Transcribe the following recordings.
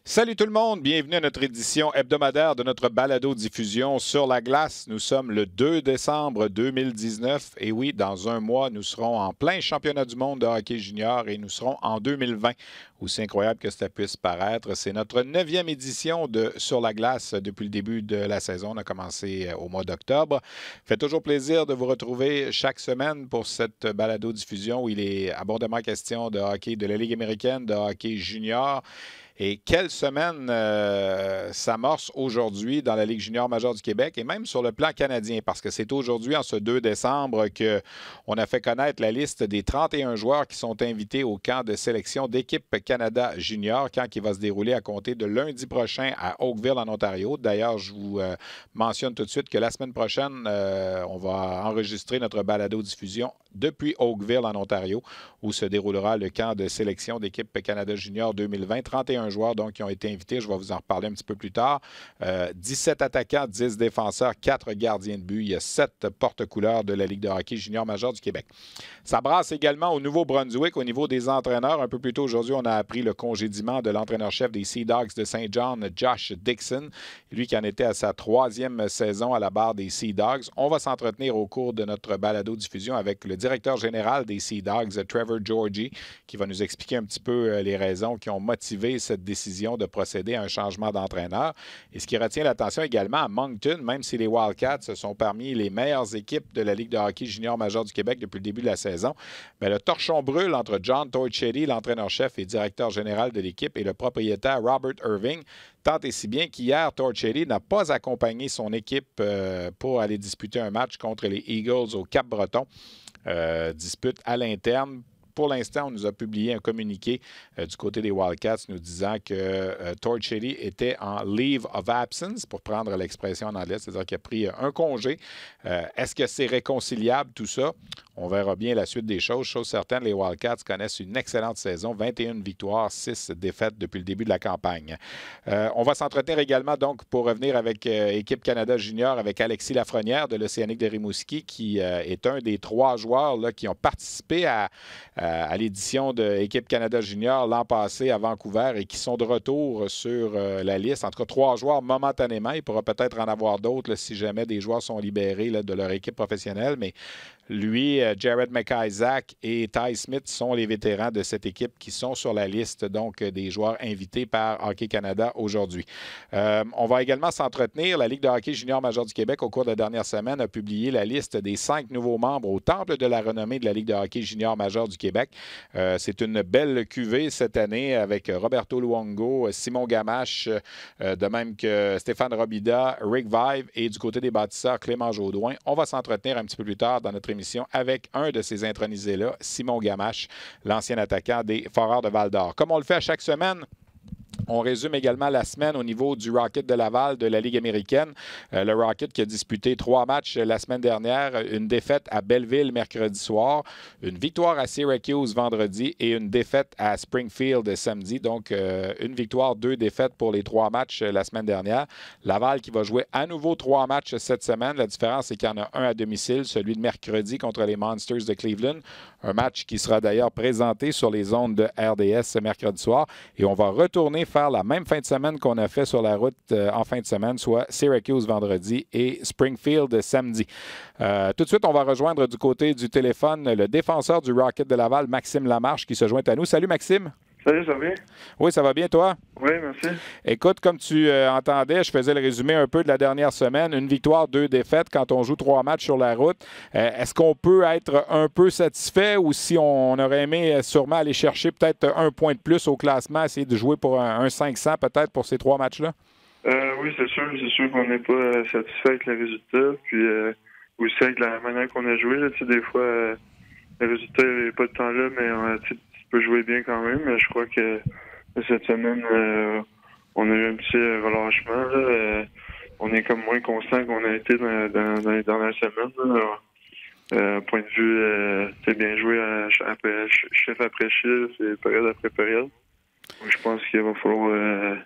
Salut tout le monde, bienvenue à notre édition hebdomadaire de notre balado-diffusion sur la glace. Nous sommes le 2 décembre 2019 et oui, dans un mois, nous serons en plein championnat du monde de hockey junior et nous serons en 2020. Aussi incroyable que cela puisse paraître, c'est notre 9e édition de Sur la glace depuis le début de la saison. On a commencé au mois d'octobre. Fait toujours plaisir de vous retrouver chaque semaine pour cette balado-diffusion où il est abondamment question de hockey de la Ligue américaine, de hockey junior. Et quelle semaine s'amorce aujourd'hui dans la Ligue junior majeure du Québec et même sur le plan canadien, parce que c'est aujourd'hui, en ce 2 décembre, qu'on a fait connaître la liste des 31 joueurs qui sont invités au camp de sélection d'équipe Canada junior, camp qui va se dérouler à compter de lundi prochain à Oakville, en Ontario. D'ailleurs, je vous mentionne tout de suite que la semaine prochaine, on va enregistrer notre balado-diffusion depuis Oakville, en Ontario, où se déroulera le camp de sélection d'équipe Canada junior 2020. 31 joueurs donc, qui ont été invités. Je vais vous en reparler un petit peu plus tard. 17 attaquants, 10 défenseurs, 4 gardiens de but. Il y a 7 porte-couleurs de la Ligue de hockey junior majeure du Québec. Ça brasse également au Nouveau-Brunswick au niveau des entraîneurs. Un peu plus tôt aujourd'hui, on a appris le congédiement de l'entraîneur-chef des Sea Dogs de Saint John, Josh Dixon. Lui qui en était à sa 3e saison à la barre des Sea Dogs. On va s'entretenir au cours de notre balado-diffusion avec le directeur général des Sea Dogs, Trevor Georgie, qui va nous expliquer un petit peu les raisons qui ont motivé cette décision de procéder à un changement d'entraîneur. Et ce qui retient l'attention également à Moncton, même si les Wildcats sont parmi les meilleures équipes de la Ligue de hockey junior majeure du Québec depuis le début de la saison, mais le torchon brûle entre John Torchetti, l'entraîneur-chef et directeur général de l'équipe, et le propriétaire Robert Irving, tant et si bien qu'hier, Torchetti n'a pas accompagné son équipe pour aller disputer un match contre les Eagles au Cap-Breton. Dispute à l'interne. Pour l'instant, on nous a publié un communiqué du côté des Wildcats nous disant que Torchetti était en leave of absence, pour prendre l'expression en anglais, c'est-à-dire qu'il a pris un congé. Est-ce que c'est réconciliable, tout ça? On verra bien la suite des choses. Chose certaine, les Wildcats connaissent une excellente saison, 21 victoires, 6 défaites depuis le début de la campagne. On va s'entretenir également, donc, pour revenir avec Équipe Canada Junior, avec Alexis Lafrenière de l'Océanique de Rimouski, qui est un des 3 joueurs là, qui ont participé à l'édition de Équipe Canada Junior l'an passé à Vancouver et qui sont de retour sur la liste. En tout cas, 3 joueurs momentanément. Il pourra peut-être en avoir d'autres si jamais des joueurs sont libérés là, de leur équipe professionnelle, mais lui, Jared McIsaac et Ty Smith sont les vétérans de cette équipe qui sont sur la liste donc des joueurs invités par Hockey Canada aujourd'hui. On va également s'entretenir. La Ligue de hockey junior majeure du Québec, au cours de la dernière semaine, a publié la liste des 5 nouveaux membres au temple de la renommée de la Ligue de hockey junior majeure du Québec. C'est une belle cuvée cette année avec Roberto Luongo, Simon Gamache, de même que Stéphane Robida, Rick Vive et du côté des bâtisseurs, Clément Jaudoin. On va s'entretenir un petit peu plus tard dans notre émission avec un de ces intronisés-là, Simon Gamache, l'ancien attaquant des Foreurs de Val-d'Or. Comme on le fait à chaque semaine, on résume également la semaine au niveau du Rocket de Laval de la Ligue américaine. Le Rocket qui a disputé 3 matchs la semaine dernière, une défaite à Belleville mercredi soir, une victoire à Syracuse vendredi et une défaite à Springfield samedi. Donc, une victoire, 2 défaites pour les 3 matchs la semaine dernière. Laval qui va jouer à nouveau 3 matchs cette semaine. La différence, c'est qu'il y en a un à domicile, celui de mercredi contre les Monsters de Cleveland. Un match qui sera d'ailleurs présenté sur les ondes de RDS mercredi soir. Et on va retourner faire la même fin de semaine qu'on a fait sur la route en fin de semaine, soit Syracuse vendredi et Springfield samedi. Tout de suite, on va rejoindre du côté du téléphone le défenseur du Rocket de Laval, Maxime Lamarche, qui se joint à nous. Salut Maxime! Salut, ça va bien? Oui, ça va bien, toi? Oui, merci. Écoute, comme tu entendais, je faisais le résumé un peu de la dernière semaine. Une victoire, 2 défaites quand on joue 3 matchs sur la route. Est-ce qu'on peut être un peu satisfait ou si on aurait aimé sûrement aller chercher peut-être un point de plus au classement, essayer de jouer pour un 500 peut-être pour ces 3 matchs-là? Oui, c'est sûr qu'on n'est pas satisfait avec le résultat. Puis aussi avec la manière qu'on a joué. Là, des fois, le résultat n'est pas de temps là, mais tu peux jouer bien quand même. Mais je crois que cette semaine, on a eu un petit relâchement. Là. On est comme moins constant qu'on a été dans les dernières semaines. Point de vue, c'est bien joué chiffre après chiffre et période après période. Donc, je pense qu'il va falloir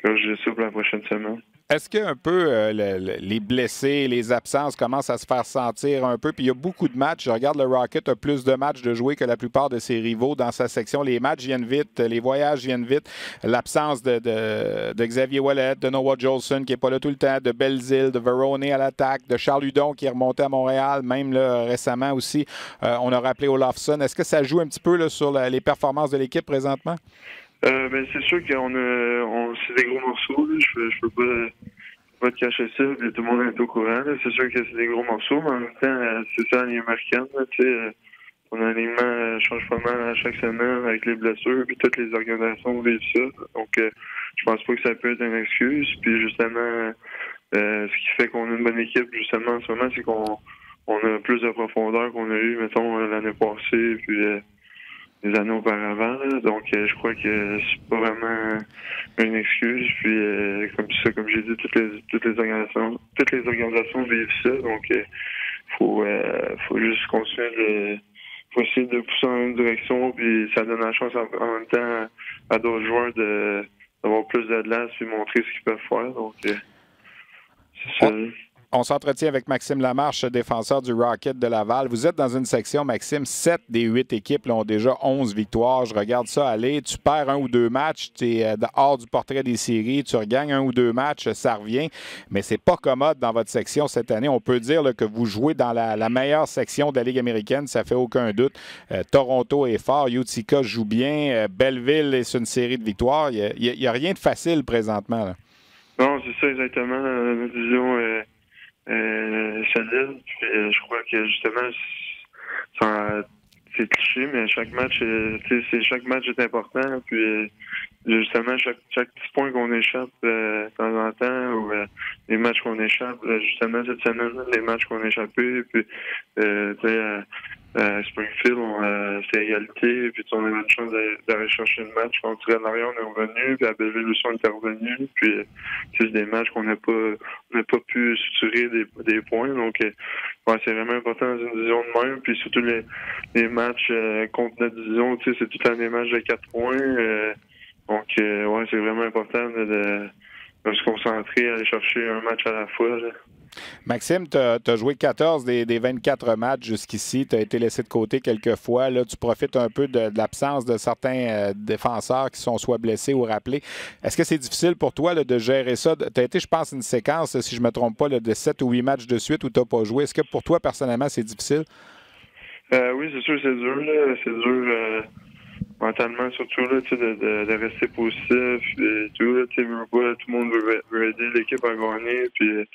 corriger ça pour la prochaine semaine. Est-ce que un peu les blessés, les absences commencent à se faire sentir un peu? Puis il y a beaucoup de matchs. Je regarde le Rocket a plus de matchs de jouer que la plupart de ses rivaux dans sa section. Les matchs viennent vite, les voyages viennent vite. L'absence de Xavier Ouellet, de Noah Jolson qui n'est pas là tout le temps, de Belzile, de Verone à l'attaque, de Charles Hudon qui est remonté à Montréal, même là, récemment aussi. On a rappelé Olofsson. Est-ce que ça joue un petit peu là, sur les performances de l'équipe présentement? Ben, c'est sûr qu'on c'est des gros morceaux. Là. Je peux pas te cacher ça. Puis tout le monde est au courant. Là. C'est sûr que c'est des gros morceaux, mais en même temps, c'est ça l'année américaine. Ton alignement change pas mal à chaque semaine avec les blessures, puis toutes les organisations vivent ça. Donc, je pense pas que ça peut être une excuse. Puis justement, ce qui fait qu'on a une bonne équipe, justement, en ce moment, c'est qu'on a plus de profondeur qu'on a eu, mettons, l'année passée, puis les années auparavant. Là. Donc, je crois que c'est pas vraiment une excuse. Puis, comme j'ai dit, toutes les organisations vivent ça. Donc, faut juste continuer faut essayer de pousser dans une direction. Puis, ça donne la chance en même temps à d'autres joueurs d'avoir plus de glace puis montrer ce qu'ils peuvent faire. Donc, c'est ça. On s'entretient avec Maxime Lamarche, défenseur du Rocket de Laval. Vous êtes dans une section, Maxime, 7 des 8 équipes là, ont déjà 11 victoires. Je regarde ça aller. Tu perds 1 ou 2 matchs, tu es hors du portrait des séries, tu regagnes 1 ou 2 matchs, ça revient. Mais c'est pas commode dans votre section cette année. On peut dire là, que vous jouez dans la meilleure section de la Ligue américaine, ça fait aucun doute. Toronto est fort, Utica joue bien, Belleville est sur une série de victoires. Il n'y a rien de facile présentement. Là. Non, c'est ça exactement. Notre vision solide. Puis, je crois que justement, c'est cliché, mais chaque match est important. Puis justement, chaque petit point qu'on échappe de temps en temps, ou les matchs qu'on échappe, justement cette semaine, les matchs qu'on a échappés, puis Springfield, c'est égalité, puis on a eu une chance d'aller chercher le match. Contre Red Lion, on est revenu, puis à Belleville aussi, on est revenu. Puis c'est des matchs qu'on n'a pas pu suturer des points. Donc, c'est vraiment important dans une division de même. Puis surtout les matchs contre notre division, c'est tout le temps des matchs de 4 points. Donc, c'est vraiment important de se concentrer, aller chercher un match à la fois. Là. Maxime, tu as joué 14 des 24 matchs jusqu'ici. Tu as été laissé de côté quelques fois. Là, tu profites un peu de l'absence de certains défenseurs qui sont soit blessés ou rappelés. Est-ce que c'est difficile pour toi là, de gérer ça? Tu as été, je pense, une séquence, si je ne me trompe pas, là, de 7 ou 8 matchs de suite où tu n'as pas joué. Est-ce que pour toi, personnellement, c'est difficile? Oui, c'est sûr, c'est dur. Là. C'est dur mentalement, surtout, là, de rester positif et tout. Là, tout le monde veut aider l'équipe à gagner. Puis,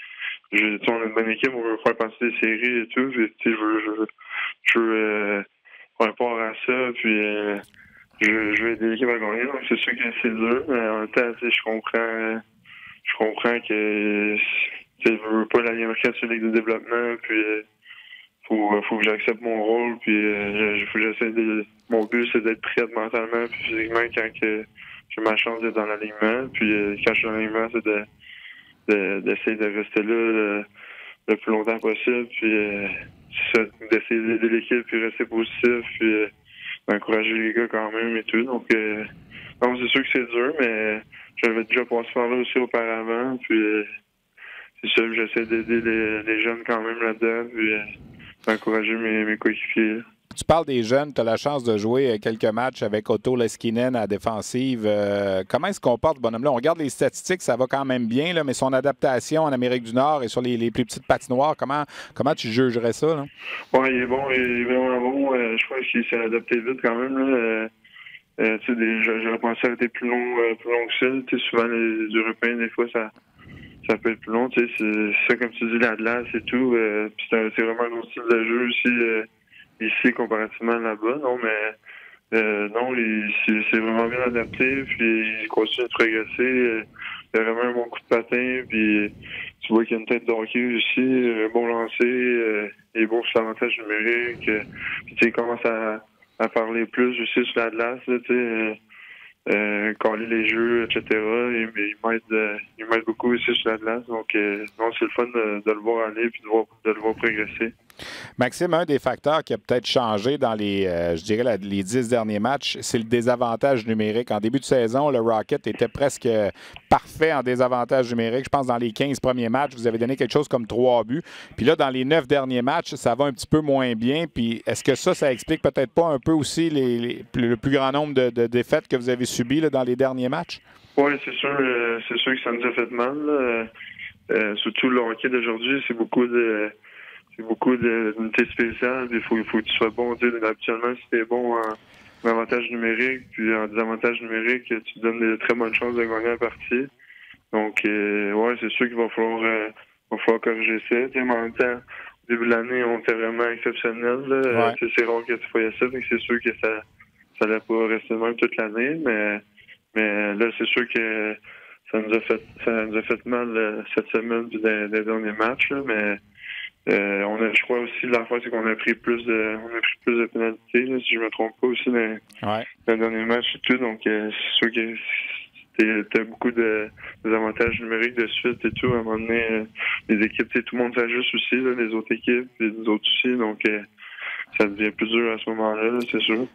on a une bonne équipe, on veut faire passer des séries et tout. Puis, je veux par rapport à ça, puis je veux aider l'équipe à gagner. Donc, c'est sûr que c'est dur, mais en même temps, je comprends que je veux pas la Ligue américaine sur la Ligue de développement, puis faut que j'accepte mon rôle, puis faut que j'essaie mon but, c'est d'être prêt mentalement puis physiquement quand j'ai ma chance d'être dans l'alignement. Puis quand je suis dans l'alignement, c'est d'essayer de rester là le plus longtemps possible, puis d'essayer d'aider l'équipe, puis rester positif, puis d'encourager les gars quand même et tout. Donc, c'est sûr que c'est dur, mais j'avais déjà passé par là aussi auparavant, puis c'est ça, j'essaie d'aider les jeunes quand même là-dedans, puis d'encourager mes coéquipiers. Tu parles des jeunes, tu as la chance de jouer quelques matchs avec Otto Leskinen à la défensive. Comment il se comporte, ce bonhomme-là? On regarde les statistiques, ça va quand même bien, là, mais son adaptation en Amérique du Nord et sur les plus petites patinoires, comment tu jugerais ça? Là? Oui, il est bon, il est vraiment bon. Je crois qu'il s'est adapté vite quand même. Là. J'aurais pensé être plus long que ça. Souvent, les Européens, des fois, ça peut être plus long. C'est ça, comme tu dis, la glace et tout. C'est vraiment un autre style de jeu aussi. Ici, comparativement là-bas, non, mais non, il s'est vraiment bien adapté, puis il continue de progresser. Il a vraiment un bon coup de patin, puis tu vois qu'il a une tête de hockey aussi, un bon lancer, il est bon sur l'avantage numérique. Puis il commence à parler plus aussi sur la glace, là, caler les jeux, etc. Il m'aide beaucoup aussi sur la glace. Donc, non, c'est le fun de le voir aller et de le voir progresser. Maxime, un des facteurs qui a peut-être changé dans je dirais, les 10 derniers matchs, c'est le désavantage numérique. En début de saison, le Rocket était presque parfait en désavantage numérique. Je pense que dans les 15 premiers matchs, vous avez donné quelque chose comme 3 buts. Puis là, dans les 9 derniers matchs, ça va un petit peu moins bien. Puis est-ce que ça explique peut-être pas un peu aussi le plus grand nombre de défaites que vous avez subies là, dans les derniers matchs? Oui, c'est sûr que ça nous a fait mal. Surtout le hockey d'aujourd'hui, c'est beaucoup d'unités spéciales. Il faut que tu sois bon. Habituellement, si tu es bon en avantage numérique, puis en désavantage numérique, tu te donnes de très bonnes chances de gagner la partie. Donc, ouais, c'est sûr qu'il va falloir corriger ça. Mais en même temps, au début de l'année, on était vraiment exceptionnel. Ouais. C'est rare que tu voyais ça, donc c'est sûr que ça n'allait pas rester même toute l'année. Mais là, c'est sûr que ça nous a fait mal cette semaine puis dans les derniers matchs. Là, mais je crois aussi l'affaire, c'est qu'on a pris plus de pénalités, là, si je me trompe pas aussi dans les derniers matchs et tout. Donc c'est sûr que t'as beaucoup d'avantages numériques de suite et tout. À un moment donné, les équipes, tout le monde s'ajuste aussi, là, les autres équipes et les autres aussi. Donc ça devient plus dur à ce moment-là, là, c'est sûr.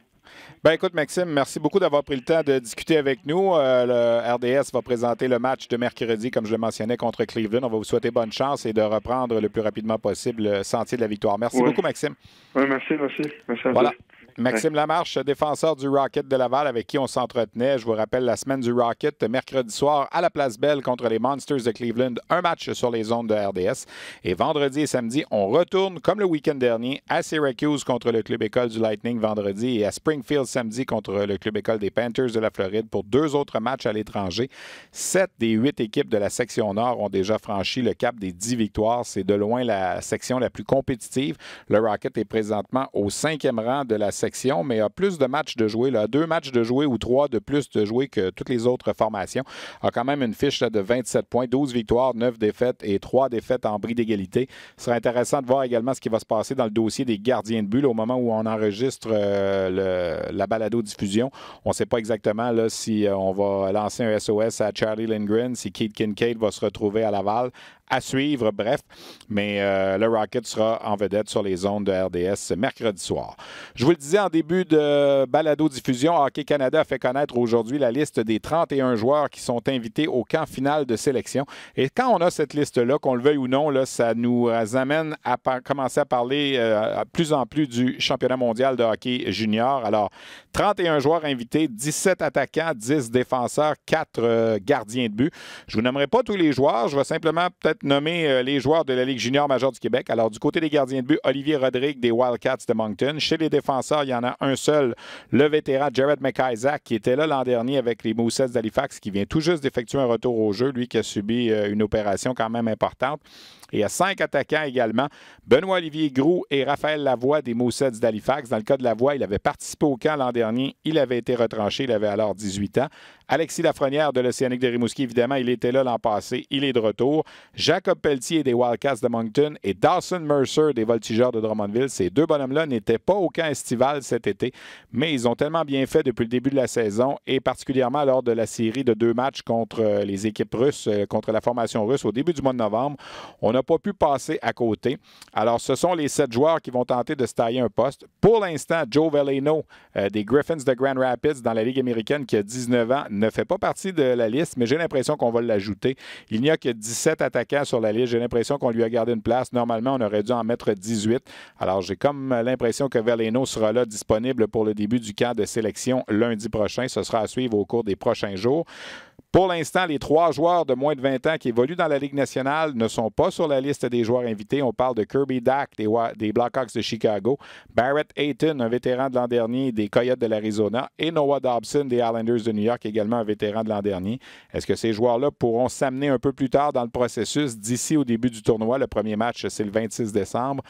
Ben écoute, Maxime, merci beaucoup d'avoir pris le temps de discuter avec nous. Le RDS va présenter le match de mercredi, comme je le mentionnais, contre Cleveland. On va vous souhaiter bonne chance et de reprendre le plus rapidement possible le sentier de la victoire. Merci beaucoup, Maxime. Oui, merci à voilà. tous. Maxime Lamarche, défenseur du Rocket de Laval, avec qui on s'entretenait. Je vous rappelle la semaine du Rocket, mercredi soir à la Place Belle contre les Monsters de Cleveland. Un match sur les ondes de RDS. Et vendredi et samedi, on retourne, comme le week-end dernier, à Syracuse contre le Club École du Lightning vendredi et à Springfield samedi contre le Club École des Panthers de la Floride pour 2 autres matchs à l'étranger. 7 des 8 équipes de la section Nord ont déjà franchi le cap des 10 victoires. C'est de loin la section la plus compétitive. Le Rocket est présentement au 5e rang de la section, mais a plus de matchs de jouer, 2 matchs de jouer ou 3 de plus de jouer que toutes les autres formations. A quand même une fiche de 27 points, 12 victoires, 9 défaites et 3 défaites en bris d'égalité. Ce sera intéressant de voir également ce qui va se passer dans le dossier des gardiens de but au moment où on enregistre la balado-diffusion. On ne sait pas exactement là, si on va lancer un SOS à Charlie Lindgren, si Keith Kincaid va se retrouver à Laval. À suivre, bref. Mais le Rocket sera en vedette sur les ondes de RDS mercredi soir. Je vous le disais en début de balado-diffusion, Hockey Canada a fait connaître aujourd'hui la liste des 31 joueurs qui sont invités au camp final de sélection. Et quand on a cette liste-là, qu'on le veuille ou non, là, ça nous amène à commencer à parler plus en plus du championnat mondial de hockey junior. Alors, 31 joueurs invités, 17 attaquants, 10 défenseurs, 4 gardiens de but. Je ne vous nommerai pas tous les joueurs. Je vais simplement peut-être nommer les joueurs de la Ligue junior majeure du Québec. Alors, du côté des gardiens de but, Olivier Rodrigue des Wildcats de Moncton. Chez les défenseurs, il y en a un seul, le vétéran Jared McIsaac, qui était là l'an dernier avec les Mooseheads d'Halifax, qui vient tout juste d'effectuer un retour au jeu, lui qui a subi une opération quand même importante. Et il y a 5 attaquants également, Benoît-Olivier Groux et Raphaël Lavoie des Mooseheads d'Halifax. Dans le cas de Lavoie, il avait participé au camp l'an dernier. Il avait été retranché. Il avait alors 18 ans. Alexis Lafrenière de l'Océanique de Rimouski, évidemment, il était là l'an passé. Il est de retour. Jacob Pelletier des Wildcats de Moncton et Dawson Mercer des Voltigeurs de Drummondville. Ces 2 bonhommes-là n'étaient pas au camp estival cet été, mais ils ont tellement bien fait depuis le début de la saison et particulièrement lors de la série de 2 matchs contre les équipes russes, contre la formation russe au début du mois de novembre. On n'a pas pu passer à côté. Alors, ce sont les 7 joueurs qui vont tenter de se tailler un poste. Pour l'instant, Joe Veleno des Griffins de Grand Rapids dans la Ligue américaine qui a 19 ans ne fait pas partie de la liste, mais j'ai l'impression qu'on va l'ajouter. Il n'y a que 17 attaquants sur la liste. J'ai l'impression qu'on lui a gardé une place. Normalement, on aurait dû en mettre 18. Alors, j'ai comme l'impression que Veleno sera là disponible pour le début du camp de sélection lundi prochain. Ce sera à suivre au cours des prochains jours. Pour l'instant, les 3 joueurs de moins de 20 ans qui évoluent dans la Ligue nationale ne sont pas sur la liste des joueurs invités. On parle de Kirby Dack des Blackhawks de Chicago, Barrett Hayton, un vétéran de l'an dernier des Coyotes de l'Arizona, et Noah Dobson des Islanders de New York, également un vétéran de l'an dernier. Est-ce que ces joueurs-là pourront s'amener un peu plus tard dans le processus d'ici au début du tournoi? Le premier match, c'est le 26 décembre.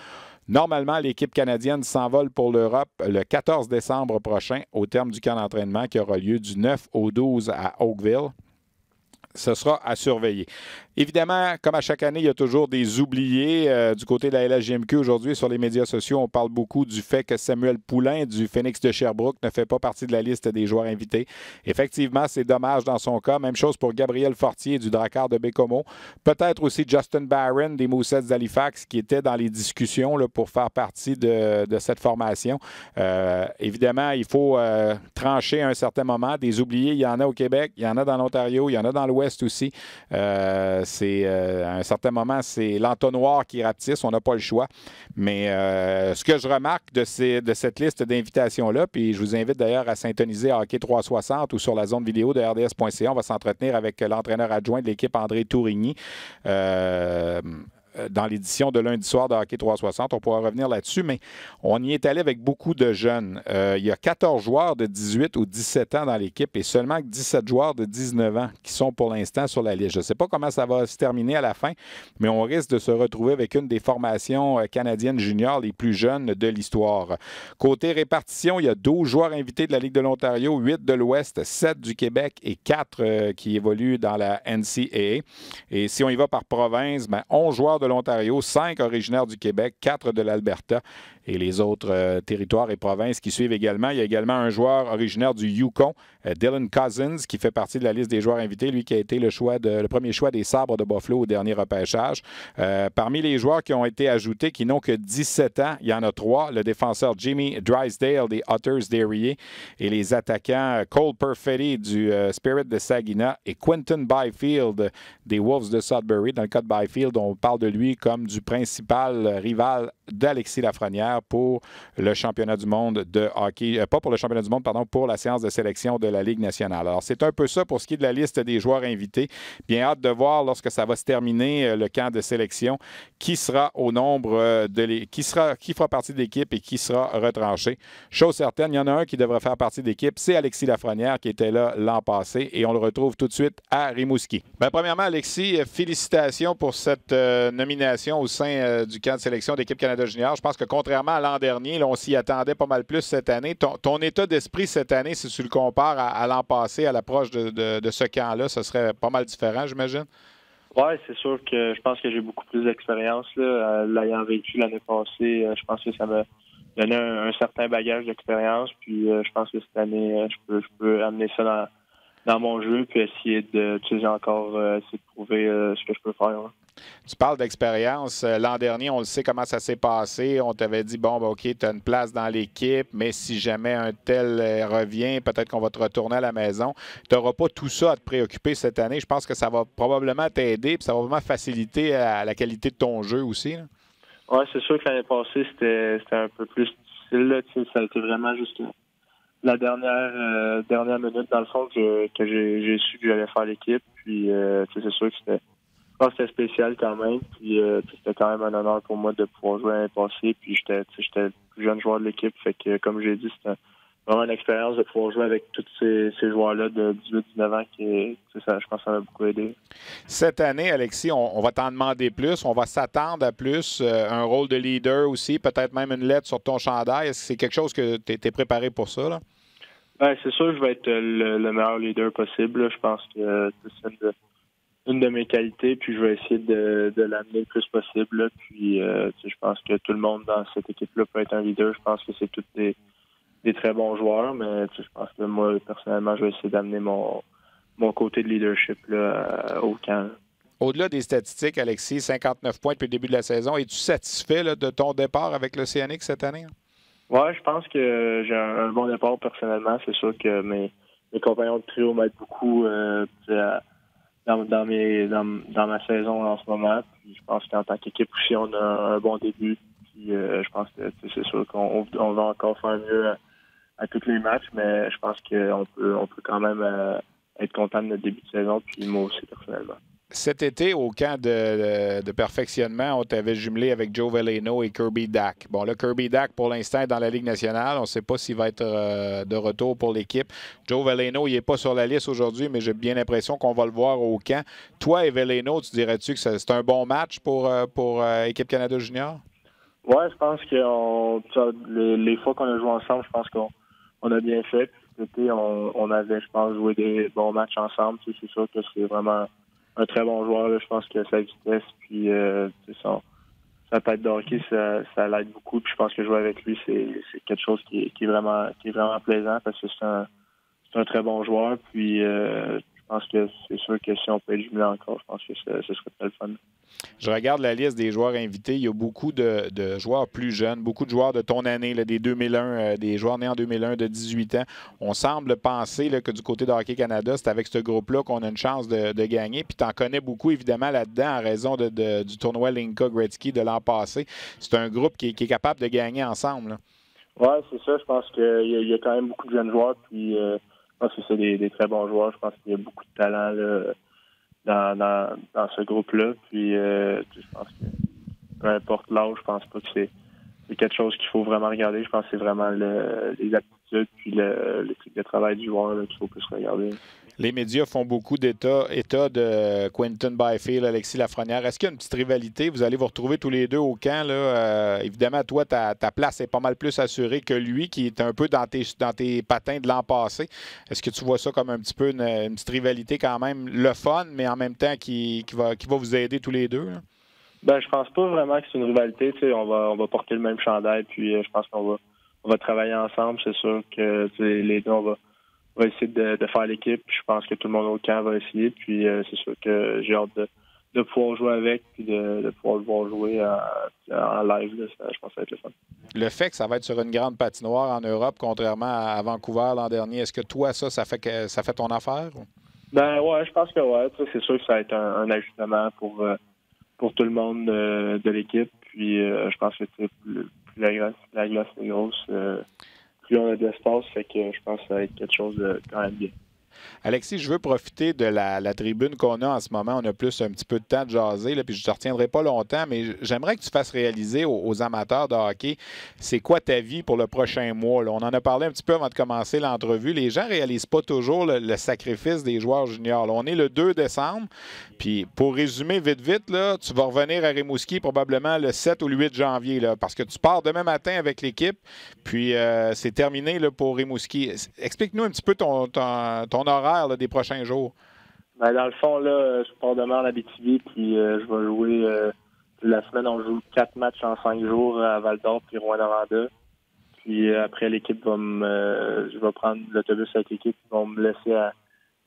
Normalement, l'équipe canadienne s'envole pour l'Europe le 14 décembre prochain au terme du camp d'entraînement qui aura lieu du 9 au 12 à Oakville. Ce sera à surveiller. Évidemment, comme à chaque année, il y a toujours des oubliés. Du côté de la LHJMQ aujourd'hui, sur les médias sociaux, on parle beaucoup du fait que Samuel Poulain du Phoenix de Sherbrooke ne fait pas partie de la liste des joueurs invités. Effectivement, c'est dommage dans son cas. Même chose pour Gabriel Fortier du Drakkar de Bécomo. Peut-être aussi Justin Barron des Moussets d'Halifax qui était dans les discussions là, pour faire partie de cette formation. Évidemment, il faut trancher à un certain moment. Des oubliés, il y en a au Québec, il y en a dans l'Ontario, il y en a dans l'Ouest aussi. À un certain moment, c'est l'entonnoir qui rapetisse, on n'a pas le choix. Mais ce que je remarque de cette liste d'invitations-là, puis je vous invite d'ailleurs à syntoniser à Hockey 360 ou sur la zone vidéo de RDS.ca, on va s'entretenir avec l'entraîneur adjoint de l'équipe, André Tourigny. Dans l'édition de lundi soir de Hockey 360. On pourra revenir là-dessus, mais on y est allé avec beaucoup de jeunes. Il y a 14 joueurs de 18 ou 17 ans dans l'équipe et seulement 17 joueurs de 19 ans qui sont pour l'instant sur la liste. Je ne sais pas comment ça va se terminer à la fin, mais on risque de se retrouver avec une des formations canadiennes juniors les plus jeunes de l'histoire. Côté répartition, il y a 12 joueurs invités de la Ligue de l'Ontario, 8 de l'Ouest, 7 du Québec et 4 qui évoluent dans la NCAA. Et si on y va par province, 11 joueurs de l'Ontario, 5 originaires du Québec, 4 de l'Alberta et les autres territoires et provinces qui suivent également. Il y a également un joueur originaire du Yukon, Dylan Cousins, qui fait partie de la liste des joueurs invités, lui qui a été le premier choix des Sabres de Buffalo au dernier repêchage. Parmi les joueurs qui ont été ajoutés, qui n'ont que 17 ans, il y en a 3. Le défenseur Jimmy Drysdale des Otters d'Erie et les attaquants Cole Perfetti du Spirit de Saginaw et Quentin Byfield des Wolves de Sudbury. Dans le cas de Byfield, on parle de lui comme du principal rival d'Alexis Lafrenière pour le championnat du monde de hockey, pas pour le championnat du monde, pardon, pour la séance de sélection de la Ligue nationale. Alors, c'est un peu ça pour ce qui est de la liste des joueurs invités. Bien hâte de voir lorsque ça va se terminer le camp de sélection, qui sera au nombre qui fera partie de l'équipe et qui sera retranché. Chose certaine, il y en a un qui devrait faire partie de l'équipe, c'est Alexis Lafrenière qui était là l'an passé et on le retrouve tout de suite à Rimouski. Bien, premièrement, Alexis, félicitations pour cette nomination au sein du camp de sélection d'équipe Canada Junior. Je pense que contrairement à l'an dernier, là, on s'y attendait pas mal plus cette année. Ton état d'esprit cette année, si tu le compares à l'an passé, à l'approche de ce camp-là, ce serait pas mal différent, j'imagine? Oui, c'est sûr que je pense que j'ai beaucoup plus d'expérience. L'ayant vécu l'année passée, je pense que ça m'a donné un certain bagage d'expérience. Puis je pense que cette année, je peux amener ça dans mon jeu puis essayer de prouver ce que je peux faire. Hein. Tu parles d'expérience. L'an dernier, on le sait comment ça s'est passé. On t'avait dit, bon, OK, tu as une place dans l'équipe, mais si jamais un tel revient, peut-être qu'on va te retourner à la maison. Tu n'auras pas tout ça à te préoccuper cette année. Je pense que ça va probablement t'aider et ça va vraiment faciliter la qualité de ton jeu aussi. Oui, c'est sûr que l'année passée, c'était un peu plus difficile. Là. Ça a été vraiment juste la dernière minute, dans le fond, que j'ai su que j'allais faire l'équipe. Puis, c'est sûr que je pense que c'était spécial quand même. Puis c'était quand même un honneur pour moi de pouvoir jouer l'année passée. Puis j'étais le plus jeune joueur de l'équipe. Fait que comme j'ai dit, c'était vraiment une expérience de pouvoir jouer avec tous ces joueurs-là de 18-19 ans je pense que ça m'a beaucoup aidé. Cette année, Alexis, on va t'en demander plus. On va s'attendre à plus. Un rôle de leader aussi, peut-être même une lettre sur ton chandail. Est-ce que c'est quelque chose que tu es préparé pour ça, là? Ben, c'est sûr que je vais être le meilleur leader possible. Là. Je pense que c'est une de mes qualités, puis je vais essayer de l'amener le plus possible. Là. Puis je pense que tout le monde dans cette équipe-là peut être un leader. Je pense que c'est tous des très bons joueurs, mais je pense que moi, personnellement, je vais essayer d'amener mon côté de leadership là, au camp. Là. Au-delà des statistiques, Alexis, 59 points depuis le début de la saison. Es-tu satisfait là, de ton départ avec l'Océanique cette année? Oui, je pense que j'ai un bon départ personnellement. C'est sûr que mes compagnons de trio m'aident beaucoup dans ma saison en ce moment. Puis je pense qu'en tant qu'équipe aussi, on a un bon début. Puis je pense que c'est sûr qu'on va encore faire mieux à tous les matchs, mais je pense qu'on peut quand même être content de notre début de saison, puis moi aussi personnellement. Cet été, au camp de perfectionnement, on t'avait jumelé avec Joe Veleno et Kirby Dack. Bon, là, Kirby Dack, pour l'instant, est dans la Ligue nationale. On ne sait pas s'il va être de retour pour l'équipe. Joe Veleno, il n'est pas sur la liste aujourd'hui, mais j'ai bien l'impression qu'on va le voir au camp. Toi et Veleno, tu dirais-tu que c'est un bon match pour Équipe Canada Junior? Oui, je pense que les fois qu'on a joué ensemble, je pense qu'on a bien fait. Cet été, on avait, je pense, joué des bons matchs ensemble. C'est sûr que c'est vraiment un très bon joueur. Là. Je pense que sa vitesse, puis sa tête de hockey, ça l'aide beaucoup. Puis je pense que jouer avec lui, c'est quelque chose qui est vraiment plaisant parce que c'est un très bon joueur. Puis je pense que c'est sûr que si on peut être jumelé encore, je pense que ce serait très le fun. Je regarde la liste des joueurs invités. Il y a beaucoup de joueurs plus jeunes, beaucoup de joueurs de ton année, là, des 2001, des joueurs nés en 2001 de 18 ans. On semble penser là, que du côté de Hockey Canada, c'est avec ce groupe-là qu'on a une chance de gagner. Puis tu en connais beaucoup, évidemment, là-dedans, en raison du tournoi Linka Gretzky de l'an passé. C'est un groupe qui est capable de gagner ensemble. Oui, c'est ça. Je pense qu'il y a quand même beaucoup de jeunes joueurs. Puis je pense que c'est des très bons joueurs. Je pense qu'il y a beaucoup de talent là, dans ce groupe-là. Puis je pense que peu importe l'âge, je pense pas que c'est quelque chose qu'il faut vraiment regarder. Je pense que c'est vraiment les aptitudes puis le type de travail du joueur qu'il faut plus regarder. Les médias font beaucoup d'état de Quentin Byfield, Alexis Lafrenière. Est-ce qu'il y a une petite rivalité? Vous allez vous retrouver tous les deux au camp. Là. Évidemment, toi, ta place est pas mal plus assurée que lui, qui est un peu dans tes patins de l'an passé. Est-ce que tu vois ça comme un petit peu une petite rivalité quand même, le fun, mais en même temps qui va vous aider tous les deux? Là? Ben, je pense pas vraiment que c'est une rivalité. On va porter le même chandail, puis je pense qu'on va travailler ensemble. C'est sûr que les deux, on va essayer de faire l'équipe. Je pense que tout le monde au camp va essayer. Puis c'est sûr que j'ai hâte de pouvoir jouer avec puis de pouvoir le voir jouer en live. Là, je pense que ça va être le fun. Le fait que ça va être sur une grande patinoire en Europe, contrairement à Vancouver l'an dernier, est-ce que toi, ça fait ton affaire? Ben ouais, je pense que ouais. C'est sûr que ça va être un ajustement pour tout le monde de l'équipe. Puis je pense que plus la glace est grosse, plus on a de l'espace, fait que je pense que ça va être quelque chose de quand même bien. Alexis, je veux profiter de la tribune qu'on a en ce moment. On a plus un petit peu de temps de jaser, là, puis je ne te retiendrai pas longtemps, mais j'aimerais que tu fasses réaliser aux amateurs de hockey, c'est quoi ta vie pour le prochain mois? Là? On en a parlé un petit peu avant de commencer l'entrevue. Les gens ne réalisent pas toujours le sacrifice des joueurs juniors. Là, on est le 2 décembre, puis pour résumer vite, là, tu vas revenir à Rimouski probablement le 7 ou le 8 janvier, là, parce que tu pars demain matin avec l'équipe, puis c'est terminé là, pour Rimouski. Explique-nous un petit peu ton horaire là, des prochains jours. Ben, dans le fond, là, je pars demain en Abitibi, puis je vais jouer la semaine, on joue 4 matchs en 5 jours à Val-d'Or puis Rouyn-Noranda. Puis après, l'équipe je vais prendre l'autobus avec l'équipe, ils vont me laisser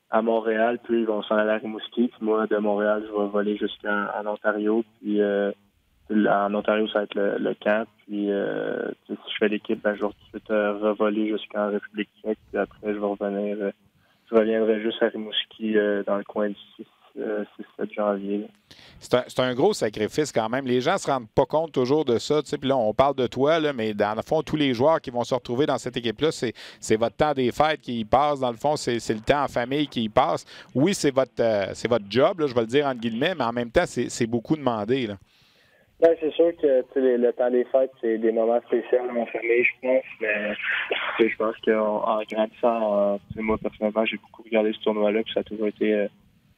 à Montréal, puis ils vont s'en aller à Rimouski. Puis moi, de Montréal, je vais voler jusqu'en Ontario. Puis en Ontario, ça va être le camp. Puis si je fais l'équipe, ben, je vais tout de suite revoler jusqu'en République tchèque. Puis après, je vais revenir. Je reviendrai juste à Rimouski dans le coin du 6-7 janvier. C'est un gros sacrifice quand même. Les gens ne se rendent pas compte toujours de ça. Puis là, on parle de toi, là, mais dans le fond, tous les joueurs qui vont se retrouver dans cette équipe-là, c'est votre temps des fêtes qui y passe. Dans le fond, c'est le temps en famille qui y passe. Oui, c'est votre job, là, je vais le dire entre guillemets, mais en même temps, c'est beaucoup demandé. Là. Ben, c'est sûr que le temps des fêtes, c'est des moments spéciaux en famille, je pense. Mais je pense qu'en grandissant, moi, personnellement, j'ai beaucoup regardé ce tournoi-là, puis ça a toujours été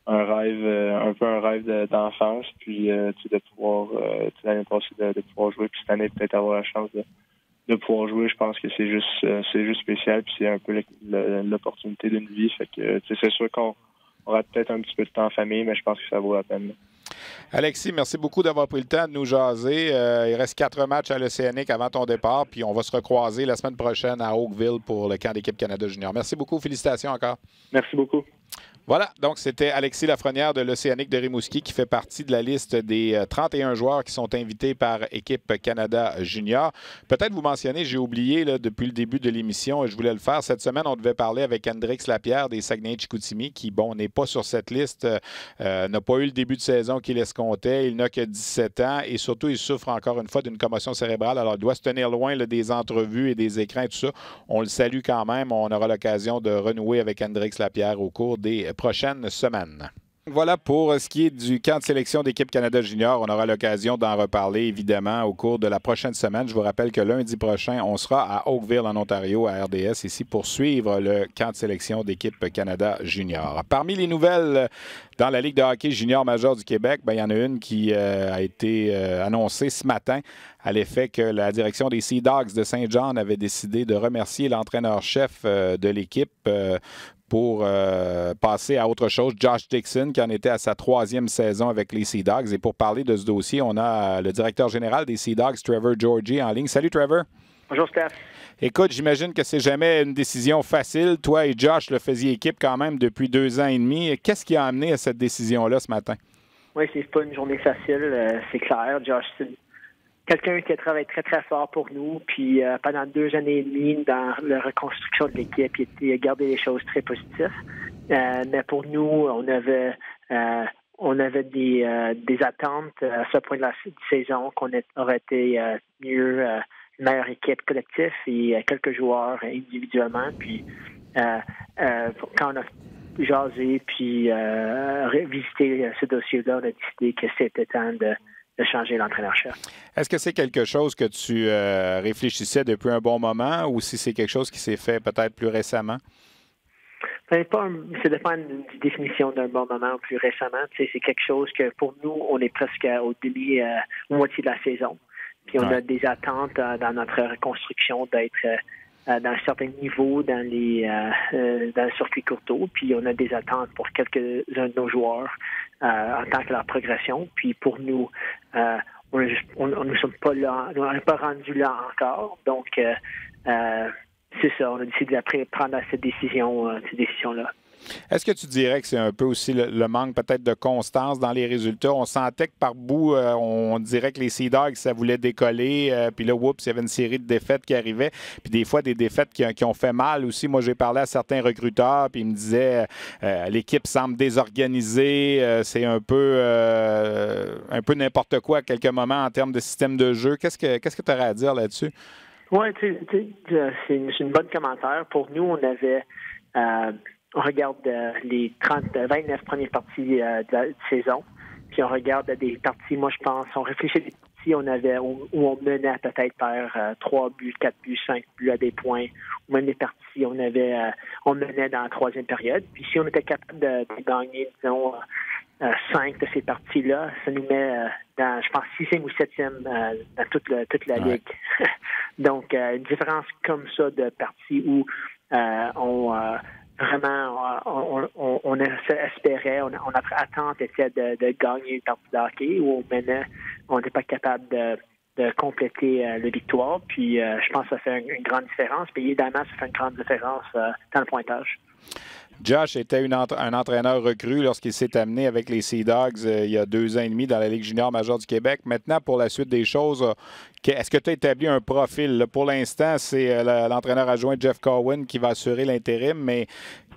un rêve d'enfance. Puis de pouvoir, l'année passée, de pouvoir jouer, puis cette année, peut-être avoir la chance de pouvoir jouer, je pense que c'est juste spécial, puis c'est un peu l'opportunité d'une vie. Fait que c'est sûr qu'on aura peut-être un petit peu de temps en famille, mais je pense que ça vaut la peine. Alexis, merci beaucoup d'avoir pris le temps de nous jaser. Il reste 4 matchs à l'Océanique avant ton départ, puis on va se recroiser la semaine prochaine à Oakville pour le camp d'équipe Canada Junior. Merci beaucoup. Félicitations encore. Merci beaucoup. Voilà, donc c'était Alexis Lafrenière de l'Océanique de Rimouski qui fait partie de la liste des 31 joueurs qui sont invités par Équipe Canada Junior. Peut-être vous mentionnez, j'ai oublié là, depuis le début de l'émission, et je voulais le faire. Cette semaine, on devait parler avec Hendrix Lapierre des Saguenay-Chicoutimi qui, bon, n'est pas sur cette liste, n'a pas eu le début de saison qu'il escomptait. Il n'a que 17 ans et surtout, il souffre encore une fois d'une commotion cérébrale. Alors, il doit se tenir loin là, des entrevues et des écrans et tout ça. On le salue quand même. On aura l'occasion de renouer avec Hendrix Lapierre au cours des prochaines semaines. Voilà pour ce qui est du camp de sélection d'équipe Canada Junior. On aura l'occasion d'en reparler, évidemment, au cours de la prochaine semaine. Je vous rappelle que lundi prochain, on sera à Oakville, en Ontario, à RDS, ici, pour suivre le camp de sélection d'équipe Canada Junior. Parmi les nouvelles dans la Ligue de hockey junior majeur du Québec, il y en a une qui a été annoncée ce matin à l'effet que la direction des Sea Dogs de Saint-John avait décidé de remercier l'entraîneur-chef de l'équipe pour passer à autre chose. Josh Dixon, qui en était à sa 3e saison avec les Sea Dogs. Et pour parler de ce dossier, on a le directeur général des Sea Dogs, Trevor Georgie, en ligne. Salut, Trevor. Bonjour, Steph. Écoute, j'imagine que c'est jamais une décision facile. Toi et Josh le faisiez équipe quand même depuis 2 ans et demi. Qu'est-ce qui a amené à cette décision-là ce matin? Oui, c'est pas une journée facile, c'est clair. Josh, c'est quelqu'un qui a travaillé très, très fort pour nous. Puis pendant 2 années et demie, dans la reconstruction de l'équipe, il a gardé les choses très positives. Mais pour nous, on avait des attentes à ce point de la saison qu'on aurait été mieux, une meilleure équipe collective et quelques joueurs individuellement. Puis quand on a jasé puis visité ce dossier-là, on a décidé que c'était temps de changer l'entraîneur-chef. Est-ce que c'est quelque chose que tu réfléchissais depuis un bon moment ou si c'est quelque chose qui s'est fait peut-être plus récemment? Ça dépend de définition d'un bon moment ou plus récemment. Tu sais, c'est quelque chose que pour nous, on est presque au moitié de la saison. Puis on a des attentes dans notre reconstruction d'être dans un certain niveau dans le circuit courto. Puis on a des attentes pour quelques-uns de nos joueurs en tant que leur progression. Puis pour nous, on ne sommes pas là, on n'est pas rendu là encore. Donc c'est ça, on a décidé de prendre cette décision-là. Est-ce que tu dirais que c'est un peu aussi le manque peut-être de constance dans les résultats? On sentait que par bout, on dirait que les Sea Dogs, ça voulait décoller. Puis là, oups, il y avait une série de défaites qui arrivaient. Puis des fois, des défaites qui ont fait mal aussi. Moi, j'ai parlé à certains recruteurs, puis ils me disaient l'équipe semble désorganisée. C'est un peu n'importe quoi à quelques moments en termes de système de jeu. Qu'est-ce que tu aurais à dire là-dessus? Oui, c'est une bonne commentaire. Pour nous, on avait... on regarde les 29 premières parties de la saison, puis on regarde des parties, moi je pense, on réfléchit à des parties où on menait peut-être par 3 buts, 4 buts, 5 buts à des points, ou même des parties on menait dans la 3e période. Puis si on était capable de gagner, disons, 5 de ces parties-là, ça nous met dans, je pense, 6e ou 7e dans toute la Ligue. Donc, une différence comme ça de parties où vraiment, on espérait, notre attente était de gagner une partie de hockey où on n'était pas capable de compléter la victoire. Puis je pense que ça fait une grande différence. Puis évidemment, ça fait une grande différence dans le pointage. Josh était un entraîneur recru lorsqu'il s'est amené avec les Sea Dogs il y a 2 ans et demi dans la Ligue junior majeure du Québec. Maintenant, pour la suite des choses, est-ce que tu as établi un profil? Là, pour l'instant, c'est l'entraîneur adjoint Jeff Cowan qui va assurer l'intérim, mais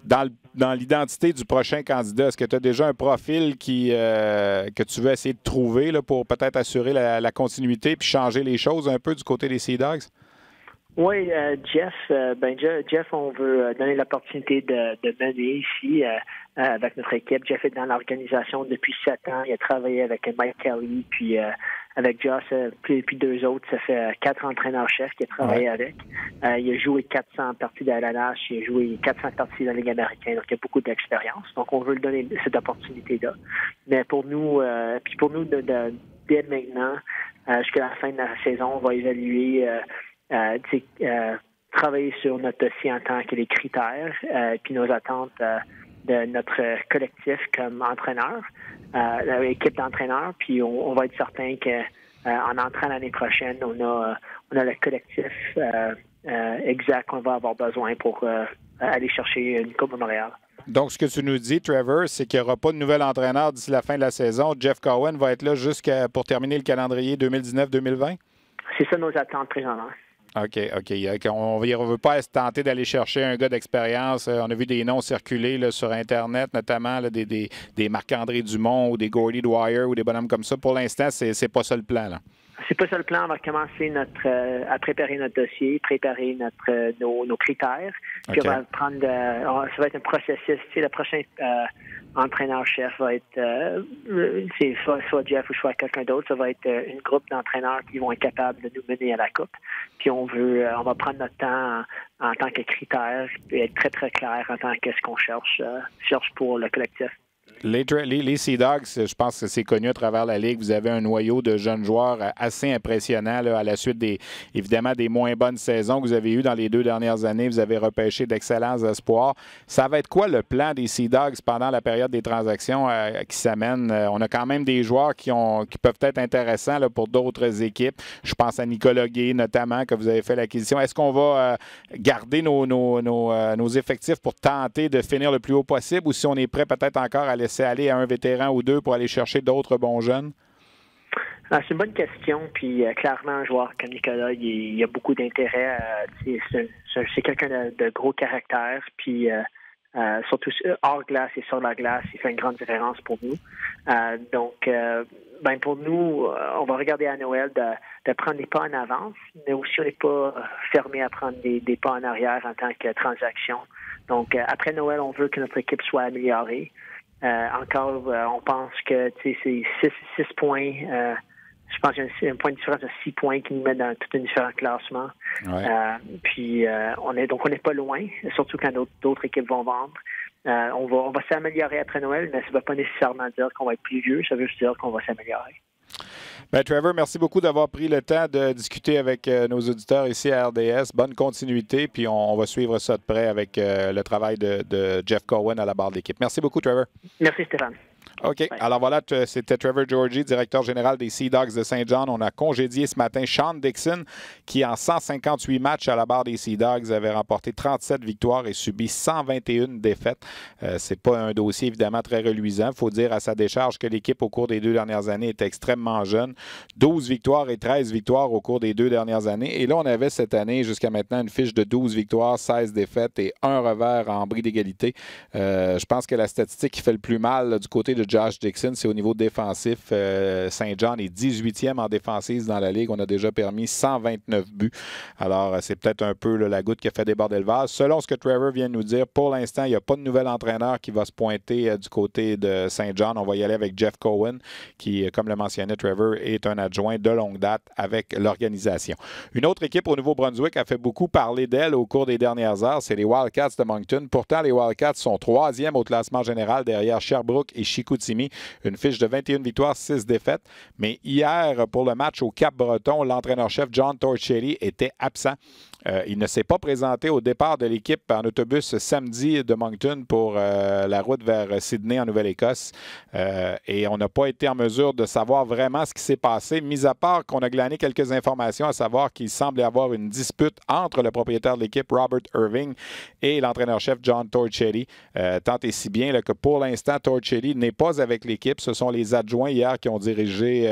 dans l'identité du prochain candidat, est-ce que tu as déjà un profil que tu veux essayer de trouver là, pour peut-être assurer la continuité puis changer les choses un peu du côté des Sea Dogs? Oui, Jeff, on veut donner l'opportunité de mener ici avec notre équipe. Jeff est dans l'organisation depuis 7 ans. Il a travaillé avec Mike Kelly, puis avec Josh, puis 2 autres. Ça fait 4 entraîneurs-chefs qu'il a travaillé avec. Il a joué 400 parties de la LNH, il a joué 400 parties dans la Ligue américaine, donc il a beaucoup d'expérience. Donc, on veut lui donner cette opportunité-là. Mais pour nous, dès maintenant, jusqu'à la fin de la saison, on va évaluer... travailler sur notre dossier en tant que les critères, puis nos attentes de notre collectif comme entraîneur, l'équipe d'entraîneurs, puis on va être certain qu'en entrant l'année prochaine, on a le collectif exact qu'on va avoir besoin pour aller chercher une Coupe Montréal. Donc, ce que tu nous dis, Trevor, c'est qu'il n'y aura pas de nouvel entraîneur d'ici la fin de la saison. Jeff Cowan va être là pour terminer le calendrier 2019-2020? C'est ça nos attentes présentement. OK. On ne veut pas se tenter d'aller chercher un gars d'expérience. On a vu des noms circuler là, sur Internet, notamment là, des Marc-André Dumont ou des Gordy Dwyer ou des bonhommes comme ça. Pour l'instant, c'est pas ça le plan, là. C'est pas ça le plan. On va commencer à préparer notre dossier, préparer nos critères. Puis on va prendre ça va être un processus. Tu sais, le prochain entraîneur-chef va être c'est soit Jeff ou soit quelqu'un d'autre. Ça va être une groupe d'entraîneurs qui vont être capables de nous mener à la coupe. Puis on va prendre notre temps en tant que critère et être très, très clair en tant que ce qu'on cherche pour le collectif. Les Sea Dogs, je pense que c'est connu à travers la Ligue. Vous avez un noyau de jeunes joueurs assez impressionnant là, à la suite évidemment des moins bonnes saisons que vous avez eues dans les 2 dernières années. Vous avez repêché d'excellents espoirs. Ça va être quoi le plan des Sea Dogs pendant la période des transactions qui s'amènent? On a quand même des joueurs qui peuvent être intéressants là, pour d'autres équipes. Je pense à Nicolas Gay notamment, que vous avez fait l'acquisition. Est-ce qu'on va garder nos effectifs pour tenter de finir le plus haut possible ou si on est prêt peut-être encore à laisser aller à un vétéran ou deux pour aller chercher d'autres bons jeunes? C'est une bonne question. Puis clairement, un joueur comme Nicolas, il a beaucoup d'intérêt. C'est quelqu'un de gros caractère. Puis surtout hors glace et sur la glace, il fait une grande différence pour nous. Donc, pour nous, on va regarder à Noël de prendre des pas en avance, mais aussi on n'est pas fermé à prendre des pas en arrière en tant que transaction. Donc, après Noël, on veut que notre équipe soit améliorée. Encore, on pense que c'est 6 points. Je pense qu'il y a un point de différence de 6 points qui nous met dans tout un différent classement. Ouais. On n'est pas loin, surtout quand d'autres équipes vont vendre. On va s'améliorer après Noël, mais ça ne veut pas nécessairement dire qu'on va être plus vieux. Ça veut juste dire qu'on va s'améliorer. Trevor, merci beaucoup d'avoir pris le temps de discuter avec nos auditeurs ici à RDS. Bonne continuité, puis on va suivre ça de près avec le travail de Jeff Cohen à la barre de l'équipe. Merci beaucoup, Trevor. Merci, Stéphane. OK. Ouais. Alors voilà, c'était Trevor Georgie, directeur général des Sea Dogs de Saint John. On a congédié ce matin Sean Dixon, qui en 158 matchs à la barre des Sea Dogs avait remporté 37 victoires et subi 121 défaites. C'est pas un dossier évidemment très reluisant. Il faut dire à sa décharge que l'équipe au cours des 2 dernières années est extrêmement jeune. 12 victoires et 13 victoires au cours des 2 dernières années. Et là, on avait cette année jusqu'à maintenant une fiche de 12 victoires, 16 défaites et un revers en bris d'égalité. Je pense que la statistique qui fait le plus mal là, du côté de Josh Dixon, c'est au niveau défensif. Saint John est 18e en défensive dans la Ligue. On a déjà permis 129 buts. Alors, c'est peut-être un peu là, la goutte qui a fait déborder le vase. Selon ce que Trevor vient de nous dire, pour l'instant, il n'y a pas de nouvel entraîneur qui va se pointer du côté de Saint John. On va y aller avec Jeff Cohen, qui, comme le mentionnait Trevor, est un adjoint de longue date avec l'organisation. Une autre équipe au Nouveau-Brunswick a fait beaucoup parler d'elle au cours des dernières heures, c'est les Wildcats de Moncton. Pourtant, les Wildcats sont 3e au classement général derrière Sherbrooke et Chicoutimi. Une fiche de 21 victoires, 6 défaites. Mais hier, pour le match au Cap-Breton, l'entraîneur-chef John Torricelli était absent. Il ne s'est pas présenté au départ de l'équipe en autobus samedi de Moncton pour la route vers Sydney en Nouvelle-Écosse. Et on n'a pas été en mesure de savoir vraiment ce qui s'est passé, mis à part qu'on a glané quelques informations, à savoir qu'il semble y avoir une dispute entre le propriétaire de l'équipe, Robert Irving, et l'entraîneur-chef John Torricelli. Tant et si bien là, que pour l'instant, Torricelli n'est pas avec l'équipe. Ce sont les adjoints hier qui ont dirigé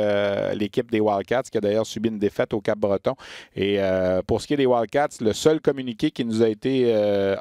l'équipe des Wildcats, qui a d'ailleurs subi une défaite au Cap-Breton. Et pour ce qui est des Wildcats, le seul communiqué qui nous a été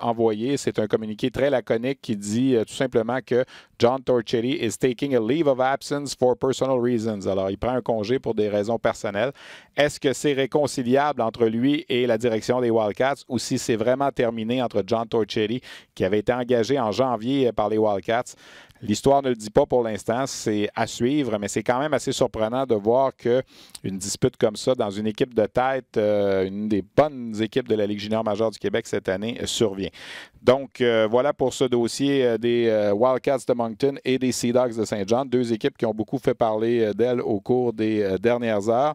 envoyé, c'est un communiqué très laconique qui dit tout simplement que John Torricelli is taking a leave of absence for personal reasons. Alors, il prend un congé pour des raisons personnelles. Est-ce que c'est réconciliable entre lui et la direction des Wildcats ou si c'est vraiment terminé entre John Torricelli, qui avait été engagé en janvier par les Wildcats? L'histoire ne le dit pas pour l'instant, c'est à suivre, mais c'est quand même assez surprenant de voir qu'une dispute comme ça dans une équipe de tête, une des bonnes équipes de la Ligue junior majeure du Québec cette année, survient. Donc, voilà pour ce dossier des Wildcats de Moncton et des Sea Dogs de Saint John, 2 équipes qui ont beaucoup fait parler d'elles au cours des dernières heures.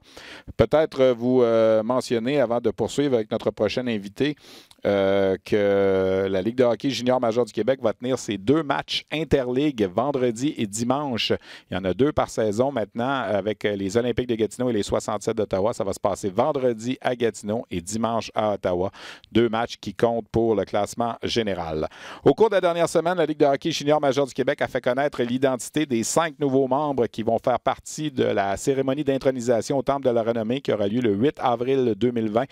Peut-être vous mentionner, avant de poursuivre avec notre prochain invité, que la Ligue de hockey junior majeure du Québec va tenir ses 2 matchs interligues vendredi et dimanche. Il y en a 2 par saison maintenant avec les Olympiques de Gatineau et les 67 d'Ottawa. Ça va se passer vendredi à Gatineau et dimanche à Ottawa. 2 matchs qui comptent pour le classement général. Au cours de la dernière semaine, la Ligue de hockey junior majeure du Québec a fait connaître l'identité des 5 nouveaux membres qui vont faire partie de la cérémonie d'intronisation au Temple de la Renommée qui aura lieu le 8 avril 2020.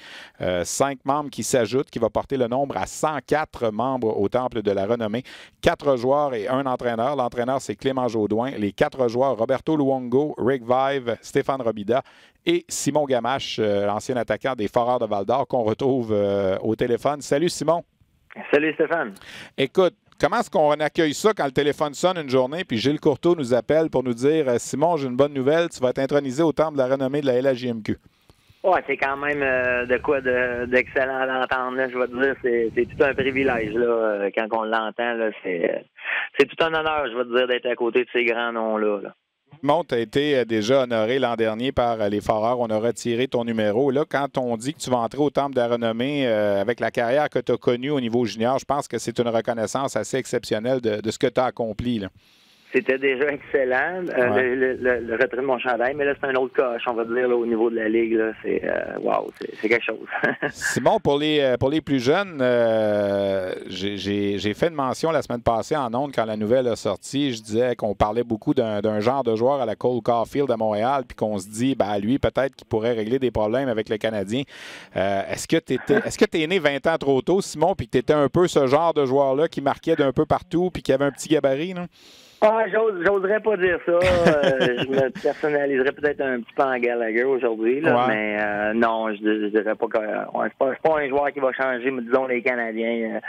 5 membres qui s'ajoutent, qui va porter le nombre à 104 membres au Temple de la Renommée. 4 joueurs et 1 entraîneur. L'entraîneur, c'est Clément Jaudoin. Les 4 joueurs, Roberto Luongo, Rick Vive, Stéphane Robida et Simon Gamache, l'ancien attaquant des Foreurs de Val-d'Or, qu'on retrouve au téléphone. Salut Simon. Salut Stéphane. Écoute, comment est-ce qu'on accueille ça quand le téléphone sonne une journée puis Gilles Courteau nous appelle pour nous dire « Simon, j'ai une bonne nouvelle, tu vas être intronisé au Temple de la Renommée de la LHJMQ ». Ouais, c'est quand même de quoi d'excellent à l'entendre. Là, je vais te dire, c'est tout un privilège là, quand on l'entend. Là, c'est tout un honneur, je vais te dire, d'être à côté de ces grands noms-là. Là. Simon, tu as été déjà honoré l'an dernier par les Foreurs. On a retiré ton numéro. Là, quand on dit que tu vas entrer au Temple de la renommée avec la carrière que tu as connue au niveau junior, je pense que c'est une reconnaissance assez exceptionnelle de ce que tu as accompli. Là. C'était déjà excellent, le retrait de mon chandail, mais là, c'est un autre coche, on va dire, là, au niveau de la Ligue. Là, c'est quelque chose. Simon, pour les plus jeunes, j'ai fait une mention la semaine passée en ondes quand la nouvelle a sorti. Je disais qu'on parlait beaucoup d'un genre de joueur à la Cole Caulfield à Montréal, puis qu'on se dit, lui, peut-être qu'il pourrait régler des problèmes avec le Canadien. Est-ce que tu es né 20 ans trop tôt, Simon, puis que tu étais un peu ce genre de joueur-là qui marquait d'un peu partout, puis qui avait un petit gabarit, non? Ah, j'oserais pas dire ça. Je me personnaliserais peut-être un petit peu en Gallagher aujourd'hui, là, mais non, je dirais pas que c'est pas un joueur qui va changer, mais disons les Canadiens.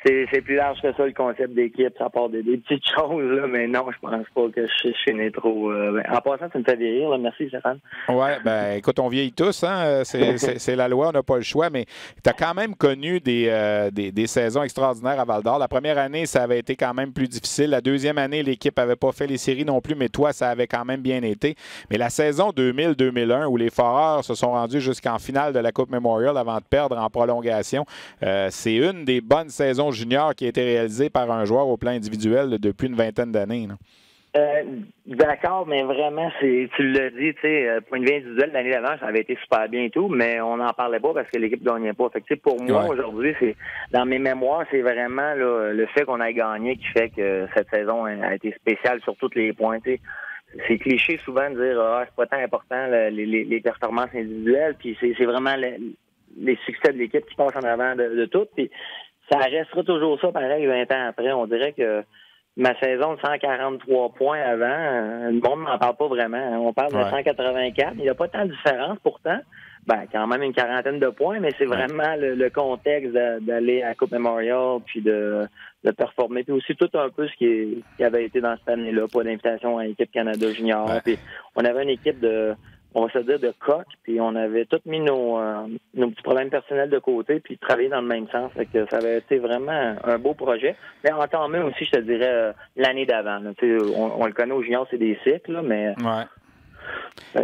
C'est plus large que ça le concept d'équipe, ça part des petites choses, là, mais non, je pense pas que je suis né trop. En passant, ça me fait vieillir, là. Merci Stéphane. Ouais, écoute, on vieillit tous, hein. C'est la loi, on n'a pas le choix, mais tu as quand même connu des saisons extraordinaires à Val-d'Or. La première année, ça avait été quand même plus difficile. La deuxième année, l'équipe n'avait pas fait les séries non plus, mais toi, ça avait quand même bien été. Mais la saison 2000-2001, où les Foreurs se sont rendus jusqu'en finale de la Coupe Memorial avant de perdre en prolongation, c'est une des bonnes saisons juniors qui a été réalisée par un joueur au plan individuel depuis une vingtaine d'années. D'accord, mais vraiment, tu l'as dit, tu sais, point de vue individuel, l'année d'avant, ça avait été super bien et tout, mais on n'en parlait pas parce que l'équipe gagnait pas. Fait que, pour moi, aujourd'hui, c'est dans mes mémoires, c'est vraiment là, le fait qu'on ait gagné qui fait que cette saison a été spéciale sur tous les points. Tu sais. C'est cliché souvent de dire c'est pas tant important les performances individuelles, puis c'est vraiment les succès de l'équipe qui passent en avant de tout. Puis ça restera toujours ça pareil 20 ans après. On dirait que ma saison de 143 points avant, le monde n'en parle pas vraiment. On parle de 184. Il n'y a pas tant de différence pourtant. Quand même une quarantaine de points, mais c'est vraiment le contexte d'aller à la Coupe Memorial puis de performer. Puis aussi tout un peu ce qui avait été dans cette année-là. Pas d'invitation à l'équipe Canada Junior. Puis on avait une équipe on va se dire, de coq, puis on avait tous mis nos petits problèmes personnels de côté, puis travaillé dans le même sens. Fait que ça avait été vraiment un beau projet. Mais en temps même aussi, je te dirais, l'année d'avant. On le connaît au junior, c'est des cycles, là, mais... Ouais.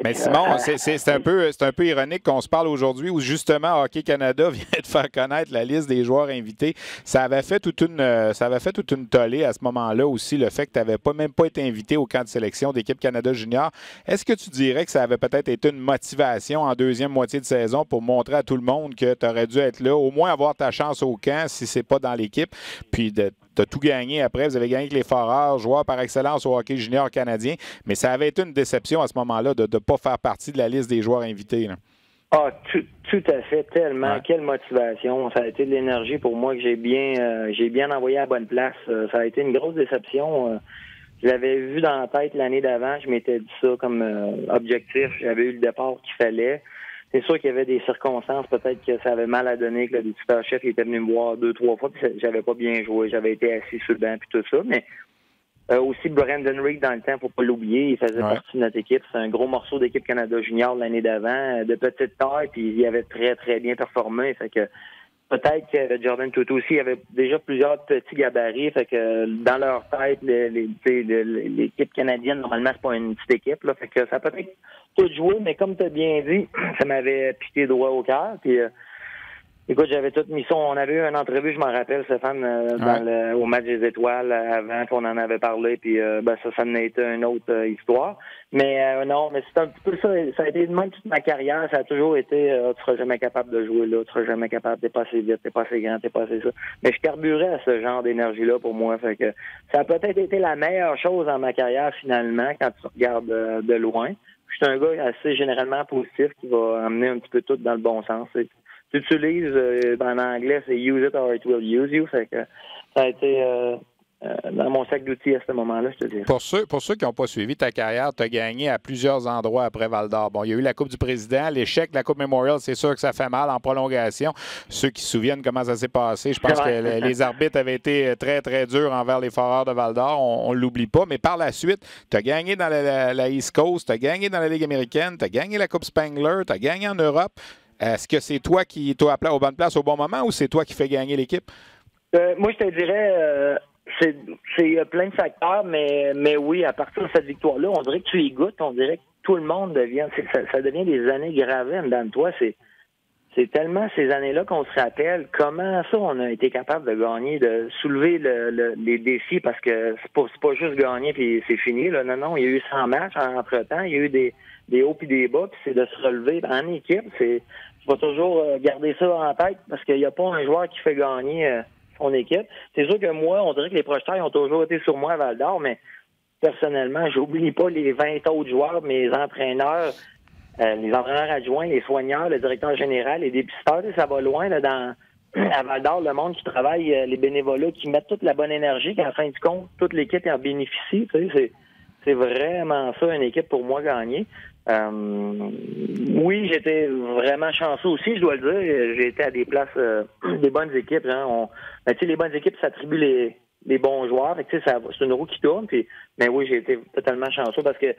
Mais Simon, c'est un peu ironique qu'on se parle aujourd'hui où justement Hockey Canada vient de faire connaître la liste des joueurs invités. Ça avait fait toute une tollée à ce moment-là aussi, le fait que tu n'avais même pas été invité au camp de sélection d'équipe Canada Junior. Est-ce que tu dirais que ça avait peut-être été une motivation en deuxième moitié de saison pour montrer à tout le monde que tu aurais dû être là, au moins avoir ta chance au camp si c'est pas dans l'équipe, puis de tout gagné après. Vous avez gagné avec les Foreurs, joueurs par excellence au hockey junior canadien, mais ça avait été une déception à ce moment-là de ne pas faire partie de la liste des joueurs invités. Là. Ah, tout à fait, tellement. Ouais. Quelle motivation. Ça a été de l'énergie pour moi que j'ai bien envoyé à la bonne place. Ça a été une grosse déception. Je l'avais vu dans la tête l'année d'avant. Je m'étais dit ça comme objectif. J'avais eu le départ qu'il fallait. C'est sûr qu'il y avait des circonstances, peut-être que ça avait mal à donner, que le super-chef était venu me voir 2-3 fois, puis j'avais pas bien joué, j'avais été assis sur le banc, puis tout ça, mais aussi Brandon Reed, dans le temps, faut pas l'oublier, il faisait partie de notre équipe, c'est un gros morceau d'équipe Canada Junior l'année d'avant, de petite taille, puis il avait très, très bien performé, fait que peut-être que Jordan Tootoo aussi, il avait déjà plusieurs petits gabarits, fait que dans leur tête, l'équipe canadienne, normalement, c'est pas une petite équipe, là, fait que ça peut être tout joué, mais comme tu as bien dit, ça m'avait piqué droit au cœur, puis écoute, j'avais tout mis ça. On avait eu une entrevue, je m'en rappelle, Stéphane, au match des Étoiles, avant qu'on en avait parlé, puis ça en a été une autre histoire. Mais non, mais c'est un petit peu ça. Ça a été de même toute ma carrière. Ça a toujours été tu seras jamais capable de jouer là, tu seras jamais capable, t'es pas assez vite, t'es pas assez grand, t'es pas assez ça. Mais je carburais à ce genre d'énergie-là pour moi. Fait que ça a peut-être été la meilleure chose dans ma carrière, finalement, quand tu regardes de loin. Je suis un gars assez généralement positif qui va amener un petit peu tout dans le bon sens. Tu utilises, en anglais, c'est « use it or it will use you ». Fait que ça a été dans mon sac d'outils à ce moment-là, je te dis. Pour ceux qui n'ont pas suivi ta carrière, tu as gagné à plusieurs endroits après Val-d'Or. Bon, il y a eu la Coupe du Président, l'échec de la Coupe Memorial, c'est sûr que ça fait mal en prolongation. Ceux qui se souviennent comment ça s'est passé, je pense que les arbitres avaient été très, très durs envers les Foreurs de Val-d'Or. On ne l'oublie pas. Mais par la suite, tu as gagné dans la East Coast, tu as gagné dans la Ligue américaine, tu as gagné la Coupe Spangler, tu as gagné en Europe. Est-ce que c'est toi qui t'as appelé aux bonnes places au bon moment ou c'est toi qui fais gagner l'équipe? Moi, je te dirais, c'est plein de facteurs, mais oui, à partir de cette victoire-là, on dirait que tu y goûtes, on dirait que tout le monde ça devient des années gravées en dedans de toi. C'est tellement ces années-là qu'on se rappelle comment ça on a été capable de gagner, de soulever les défis, parce que c'est pas juste gagner puis c'est fini. Là. Non, il y a eu 100 matchs entre-temps, il y a eu des hauts puis des bas, puis c'est de se relever en équipe. Tu vas toujours garder ça en tête parce qu'il n'y a pas un joueur qui fait gagner son équipe. C'est sûr que moi, on dirait que les projecteurs ont toujours été sur moi à Val-d'Or, mais personnellement, j'oublie pas les 20 autres joueurs, mes entraîneurs, les entraîneurs adjoints, les soigneurs, le directeur général, les dépisteurs. Ça va loin là, à Val-d'Or, le monde qui travaille, les bénévolats, qui mettent toute la bonne énergie, qu'à la fin du compte, toute l'équipe en bénéficie. C'est vraiment ça, une équipe pour moi gagnée. Oui, j'étais vraiment chanceux aussi, je dois le dire. J'ai été à des places, des bonnes équipes. Hein. Les bonnes équipes s'attribuent les bons joueurs. C'est une roue qui tourne. Mais oui, j'ai été totalement chanceux parce que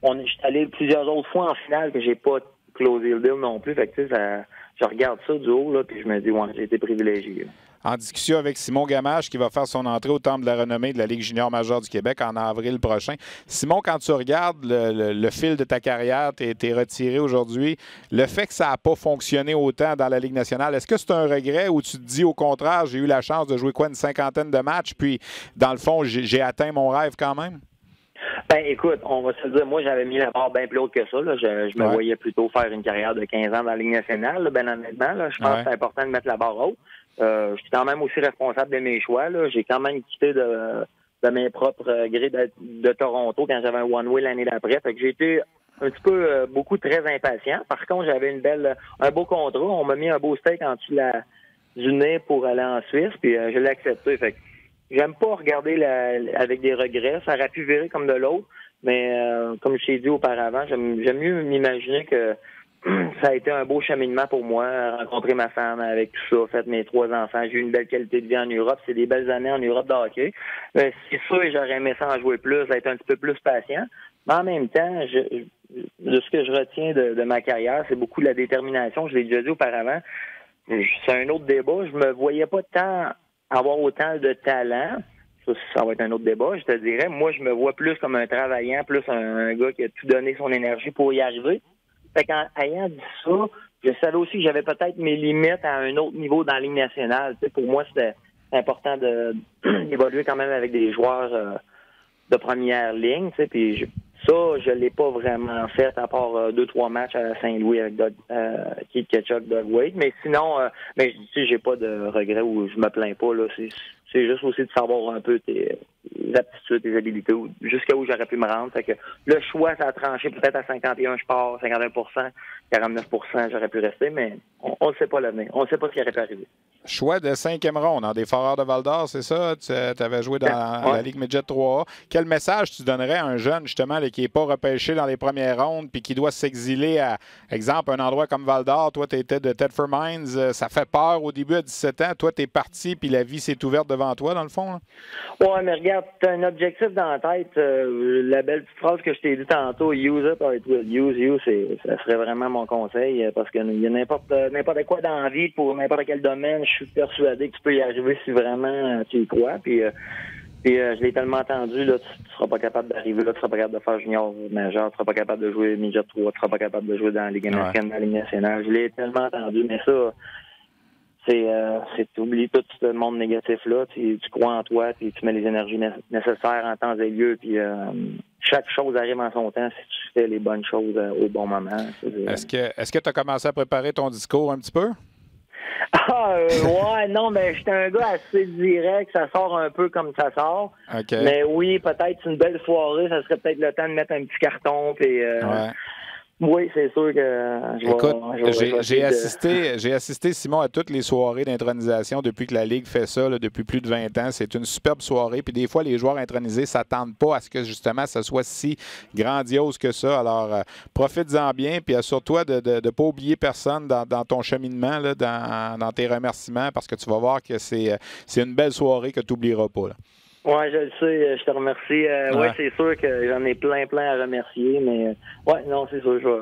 je suis allé plusieurs autres fois en finale que j'ai pas closé le deal non plus. Je regarde ça du haut, là, puis je me dis, ouais, j'ai été privilégié. Là. En discussion avec Simon Gamache, qui va faire son entrée au Temple de la renommée de la Ligue junior majeure du Québec en avril prochain. Simon, quand tu regardes le fil de ta carrière, tu es retiré aujourd'hui, le fait que ça n'a pas fonctionné autant dans la Ligue nationale, est-ce que c'est un regret ou tu te dis au contraire, j'ai eu la chance de jouer une 50aine de matchs, puis dans le fond, j'ai atteint mon rêve quand même? Ben, écoute, on va se dire, moi, j'avais mis la barre bien plus haute que ça. Là. Je me voyais plutôt faire une carrière de 15 ans dans la Ligue nationale, là, ben honnêtement. Là, je pense que c'est important de mettre la barre haute. Je suis quand même aussi responsable de mes choix. Là. J'ai quand même quitté de mes propres grés de Toronto quand j'avais un one-way l'année d'après. Fait que j'ai été un petit peu, beaucoup très impatient. Par contre, j'avais un beau contrat. On m'a mis un beau steak en dessous du nez pour aller en Suisse, puis je l'ai accepté. Fait que j'aime pas regarder avec des regrets. Ça aurait pu virer comme de l'autre, mais comme je t'ai dit auparavant, j'aime mieux m'imaginer que ça a été un beau cheminement pour moi, rencontrer ma femme avec tout ça, fait mes 3 enfants. J'ai eu une belle qualité de vie en Europe. C'est des belles années en Europe de hockey. C'est sûr que j'aurais aimé ça en jouer plus, être un petit peu plus patient. Mais en même temps, de ce que je retiens de ma carrière, c'est beaucoup la détermination. Je l'ai déjà dit auparavant. C'est un autre débat. Je me voyais pas tant avoir autant de talent. Ça va être un autre débat, je te dirais. Moi, je me vois plus comme un travaillant, plus un gars qui a tout donné son énergie pour y arriver. Fait qu'en ayant dit ça, je savais aussi que j'avais peut-être mes limites à un autre niveau dans la Ligue nationale. Tu sais, pour moi, c'était important d'évoluer quand même avec des joueurs de première ligne. Tu sais, puis je l'ai pas vraiment fait à part 2-3 matchs à Saint-Louis avec Keith Ketchuk, Doug Wade. Mais sinon, mais j'ai pas de regrets ou je me plains pas. Là. C'est juste aussi de savoir un peu tes aptitudes, tes habilités, jusqu'à où j'aurais pu me rendre. Fait que le choix, ça a tranché peut-être à 51, je pars, 51%, 49%, j'aurais pu rester, mais on ne sait pas l'avenir. On ne sait pas ce qui aurait pu arriver. Choix de 5e ronde dans des Foreurs de Val-d'Or, c'est ça? Tu avais joué dans la Ligue Midget 3A. Quel message tu donnerais à un jeune, justement, là, qui n'est pas repêché dans les premières rondes puis qui doit s'exiler à, exemple, un endroit comme Val-d'Or? Toi, tu étais de Thetford Mines. Ça fait peur au début à 17 ans. Toi, tu es parti puis la vie s'est ouverte devant toi, dans le fond. Oui, mais regarde, tu as un objectif dans la tête. La belle petite phrase que je t'ai dit tantôt, use it or it will use you, ça serait vraiment mon conseil parce qu'il y a n'importe quoi dans la vie pour n'importe quel domaine. Je suis persuadé que tu peux y arriver si vraiment tu y crois. Puis je l'ai tellement entendu, là, tu seras pas capable d'arriver là, tu seras pas capable de faire junior majeur, tu seras pas capable de jouer midget 3, tu seras pas capable de jouer dans la Ligue américaine, dans la Ligue nationale. Je l'ai tellement entendu, mais ça, c'est oublier tout ce monde négatif-là. Tu crois en toi, puis tu mets les énergies nécessaires en temps et lieu, puis chaque chose arrive en son temps si tu fais les bonnes choses au bon moment. Est-ce que tu as commencé à préparer ton discours un petit peu? Ouais, non, mais j'étais un gars assez direct, ça sort un peu comme ça sort. Okay. Mais oui, peut-être une belle soirée, ça serait peut-être le temps de mettre un petit carton, puis Oui, c'est sûr que j'ai assisté, Simon, à toutes les soirées d'intronisation depuis que la Ligue fait ça, là, depuis plus de 20 ans. C'est une superbe soirée. Puis des fois, les joueurs intronisés ne s'attendent pas à ce que, justement, ça soit si grandiose que ça. Alors, profite-en bien. Puis assure-toi de ne pas oublier personne dans ton cheminement, là, dans tes remerciements, parce que tu vas voir que c'est une belle soirée que tu n'oublieras pas. Là. Oui, je le sais, je te remercie. Oui, c'est sûr que j'en ai plein à remercier, mais non, c'est sûr, je vais.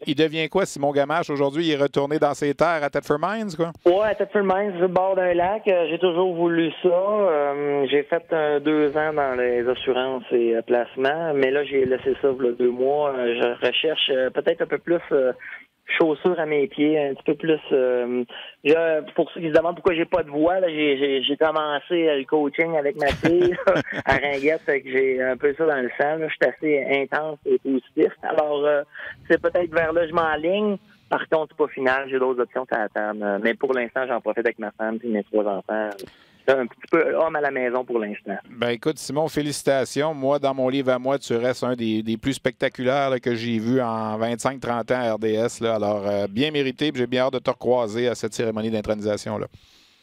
Il devient quoi, Simon Gamache, aujourd'hui? Il est retourné dans ses terres à Thetford Mines, quoi? Oui, à Thetford Mines, sur le bord d'un lac. J'ai toujours voulu ça. J'ai fait 2 ans dans les assurances et placements, mais là, j'ai laissé ça il y a 2 mois. Je recherche peut-être un peu plus... chaussures à mes pieds, un petit peu plus. Pour ceux qui se demandent pourquoi j'ai pas de voix, là, j'ai commencé le coaching avec ma fille à Ringuette, fait que j'ai un peu ça dans le sang. Là. Je suis assez intense et positif. Alors, c'est peut-être vers là que je m'enligne. Par contre, c'est pas final. J'ai d'autres options à attendre. Mais pour l'instant, j'en profite avec ma femme et mes 3 enfants. Un petit peu homme à la maison pour l'instant. Ben écoute, Simon, félicitations. Moi, dans mon livre à moi, tu restes un des plus spectaculaires là, que j'ai vu en 25-30 ans à RDS. Là. Alors, bien mérité, puis j'ai bien hâte de te recroiser à cette cérémonie d'intronisation-là.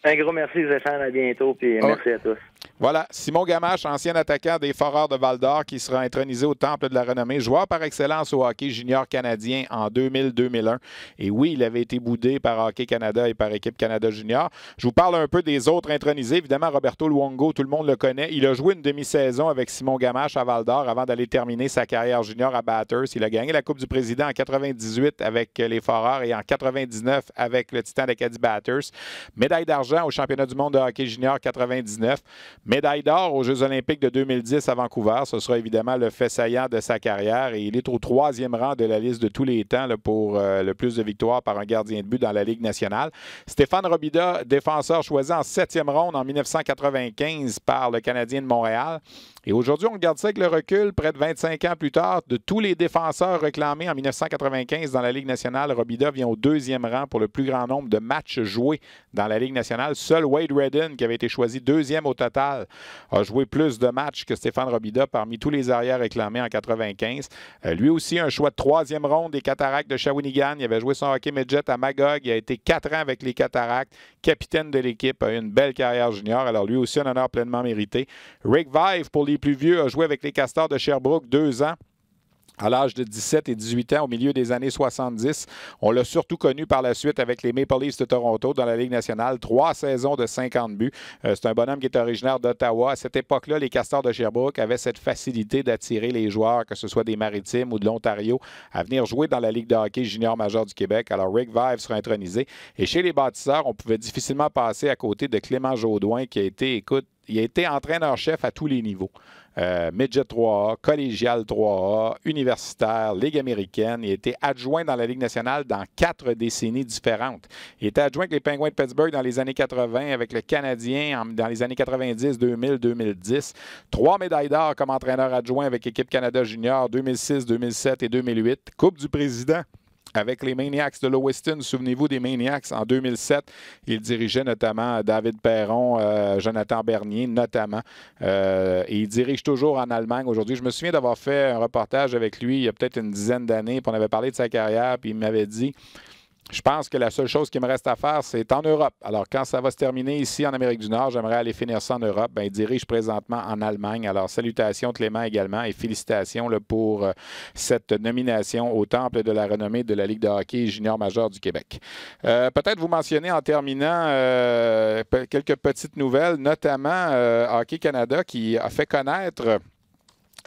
Un gros merci, Stéphane. À bientôt, puis merci à tous. Voilà, Simon Gamache, ancien attaquant des Foreurs de Val-d'Or, qui sera intronisé au Temple de la Renommée, joueur par excellence au hockey junior canadien en 2000-2001. Et oui, il avait été boudé par Hockey Canada et par Équipe Canada Junior. Je vous parle un peu des autres intronisés. Évidemment, Roberto Luongo, tout le monde le connaît. Il a joué une demi-saison avec Simon Gamache à Val-d'Or avant d'aller terminer sa carrière junior à Bathurst. Il a gagné la Coupe du Président en 98 avec les Foreurs et en 99 avec le Titan d'Acadie Bathurst. Médaille d'argent au championnat du monde de hockey junior 99. Médaille d'or aux Jeux olympiques de 2010 à Vancouver. Ce sera évidemment le fait saillant de sa carrière et il est au 3e rang de la liste de tous les temps là, pour le plus de victoires par un gardien de but dans la Ligue nationale. Stéphane Robida, défenseur choisi en 7e ronde en 1995 par le Canadien de Montréal. Et aujourd'hui, on regarde ça avec le recul, près de 25 ans plus tard, de tous les défenseurs réclamés en 1995 dans la Ligue nationale, Robida vient au 2e rang pour le plus grand nombre de matchs joués dans la Ligue nationale. Seul Wade Redden, qui avait été choisi 2e au total, a joué plus de matchs que Stéphane Robida parmi tous les arrières réclamés en 95. Lui aussi, un choix de 3e ronde des Cataractes de Shawinigan. Il avait joué son hockey midget à Magog. Il a été 4 ans avec les Cataractes, capitaine de l'équipe, a eu une belle carrière junior. Alors lui aussi, un honneur pleinement mérité. Rick Vive, pour les plus vieux, a joué avec les Castors de Sherbrooke 2 ans. À l'âge de 17 et 18 ans, au milieu des années 70. On l'a surtout connu par la suite avec les Maple Leafs de Toronto dans la Ligue nationale. 3 saisons de 50 buts. C'est un bonhomme qui est originaire d'Ottawa. À cette époque-là, les Castors de Sherbrooke avaient cette facilité d'attirer les joueurs, que ce soit des Maritimes ou de l'Ontario, à venir jouer dans la Ligue de hockey junior majeur du Québec. Alors, Rick Vive sera intronisé. Et chez les bâtisseurs, on pouvait difficilement passer à côté de Clément Jaudoin, qui a été, écoute, il a été entraîneur-chef à tous les niveaux. Midget 3A, collégial 3A, universitaire, Ligue américaine. Il a été adjoint dans la Ligue nationale dans 4 décennies différentes. Il était adjoint avec les Penguins de Pittsburgh dans les années 80, avec le Canadien dans les années 90, 2000, 2010. 3 médailles d'or comme entraîneur adjoint avec l'équipe Canada Junior 2006, 2007 et 2008. Coupe du Président avec les Maniacs de Lewiston. Souvenez-vous des Maniacs en 2007. Il dirigeait notamment David Perron, Jonathan Bernier notamment. Et il dirige toujours en Allemagne aujourd'hui. Je me souviens d'avoir fait un reportage avec lui il y a peut-être une dizaine d'années. Puis on avait parlé de sa carrière. Puis il m'avait dit... Je pense que la seule chose qui me reste à faire, c'est en Europe. Alors, quand ça va se terminer ici en Amérique du Nord, j'aimerais aller finir ça en Europe. Bien, il dirige présentement en Allemagne. Alors, salutations Clément également et félicitations là, pour cette nomination au Temple de la Renommée de la Ligue de hockey junior majeur du Québec. Peut-être vous mentionner en terminant quelques petites nouvelles, notamment Hockey Canada qui a fait connaître...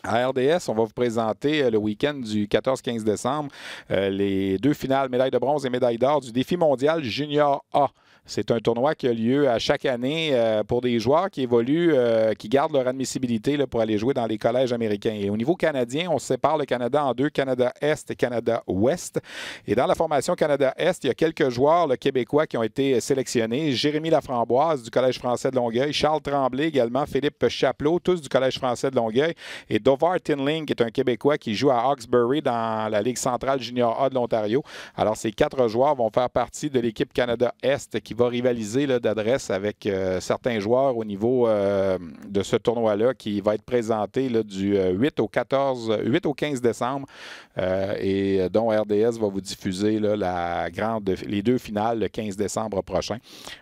À RDS, on va vous présenter le week-end du 14-15 décembre les 2 finales, médaille de bronze et médaille d'or du défi mondial Junior A. C'est un tournoi qui a lieu à chaque année pour des joueurs qui évoluent, qui gardent leur admissibilité là, pour aller jouer dans les collèges américains. Et au niveau canadien, on sépare le Canada en 2, Canada Est et Canada Ouest. Et dans la formation Canada Est, il y a quelques joueurs là, québécois qui ont été sélectionnés. Jérémy Laframboise du Collège français de Longueuil, Charles Tremblay également, Philippe Chapelot, tous du Collège français de Longueuil, et Dovar Tinling, qui est un Québécois qui joue à Hawkesbury dans la Ligue centrale junior A de l'Ontario. Alors, ces 4 joueurs vont faire partie de l'équipe Canada Est qui va rivaliser d'adresse avec certains joueurs au niveau de ce tournoi-là qui va être présenté là, du 8 au 15 décembre et dont RDS va vous diffuser là, les deux finales le 15 décembre prochain.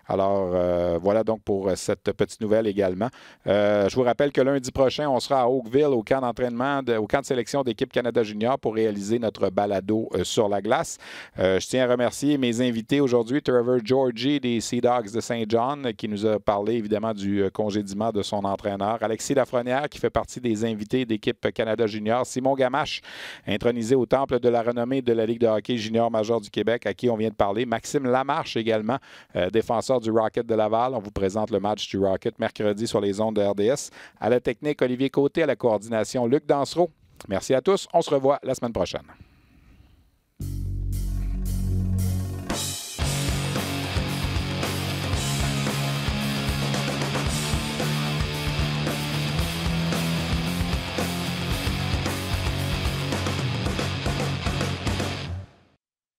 Alors, voilà donc pour cette petite nouvelle également. Je vous rappelle que lundi prochain, on sera à Oakville au camp d'entraînement, au camp de sélection d'équipe Canada Junior pour réaliser notre balado sur la glace. Je tiens à remercier mes invités aujourd'hui, Trevor Georgie des Sea Dogs de Saint John, qui nous a parlé évidemment du congédiement de son entraîneur. Alexis Lafrenière, qui fait partie des invités d'équipe Canada Junior. Simon Gamache, intronisé au temple de la renommée de la Ligue de hockey junior major du Québec, à qui on vient de parler. Maxime Lamarche également, défenseur du Rocket de Laval. On vous présente le match du Rocket mercredi sur les ondes de RDS. À la technique, Olivier Côté, à la coordination, Luc Dansereau. Merci à tous. On se revoit la semaine prochaine.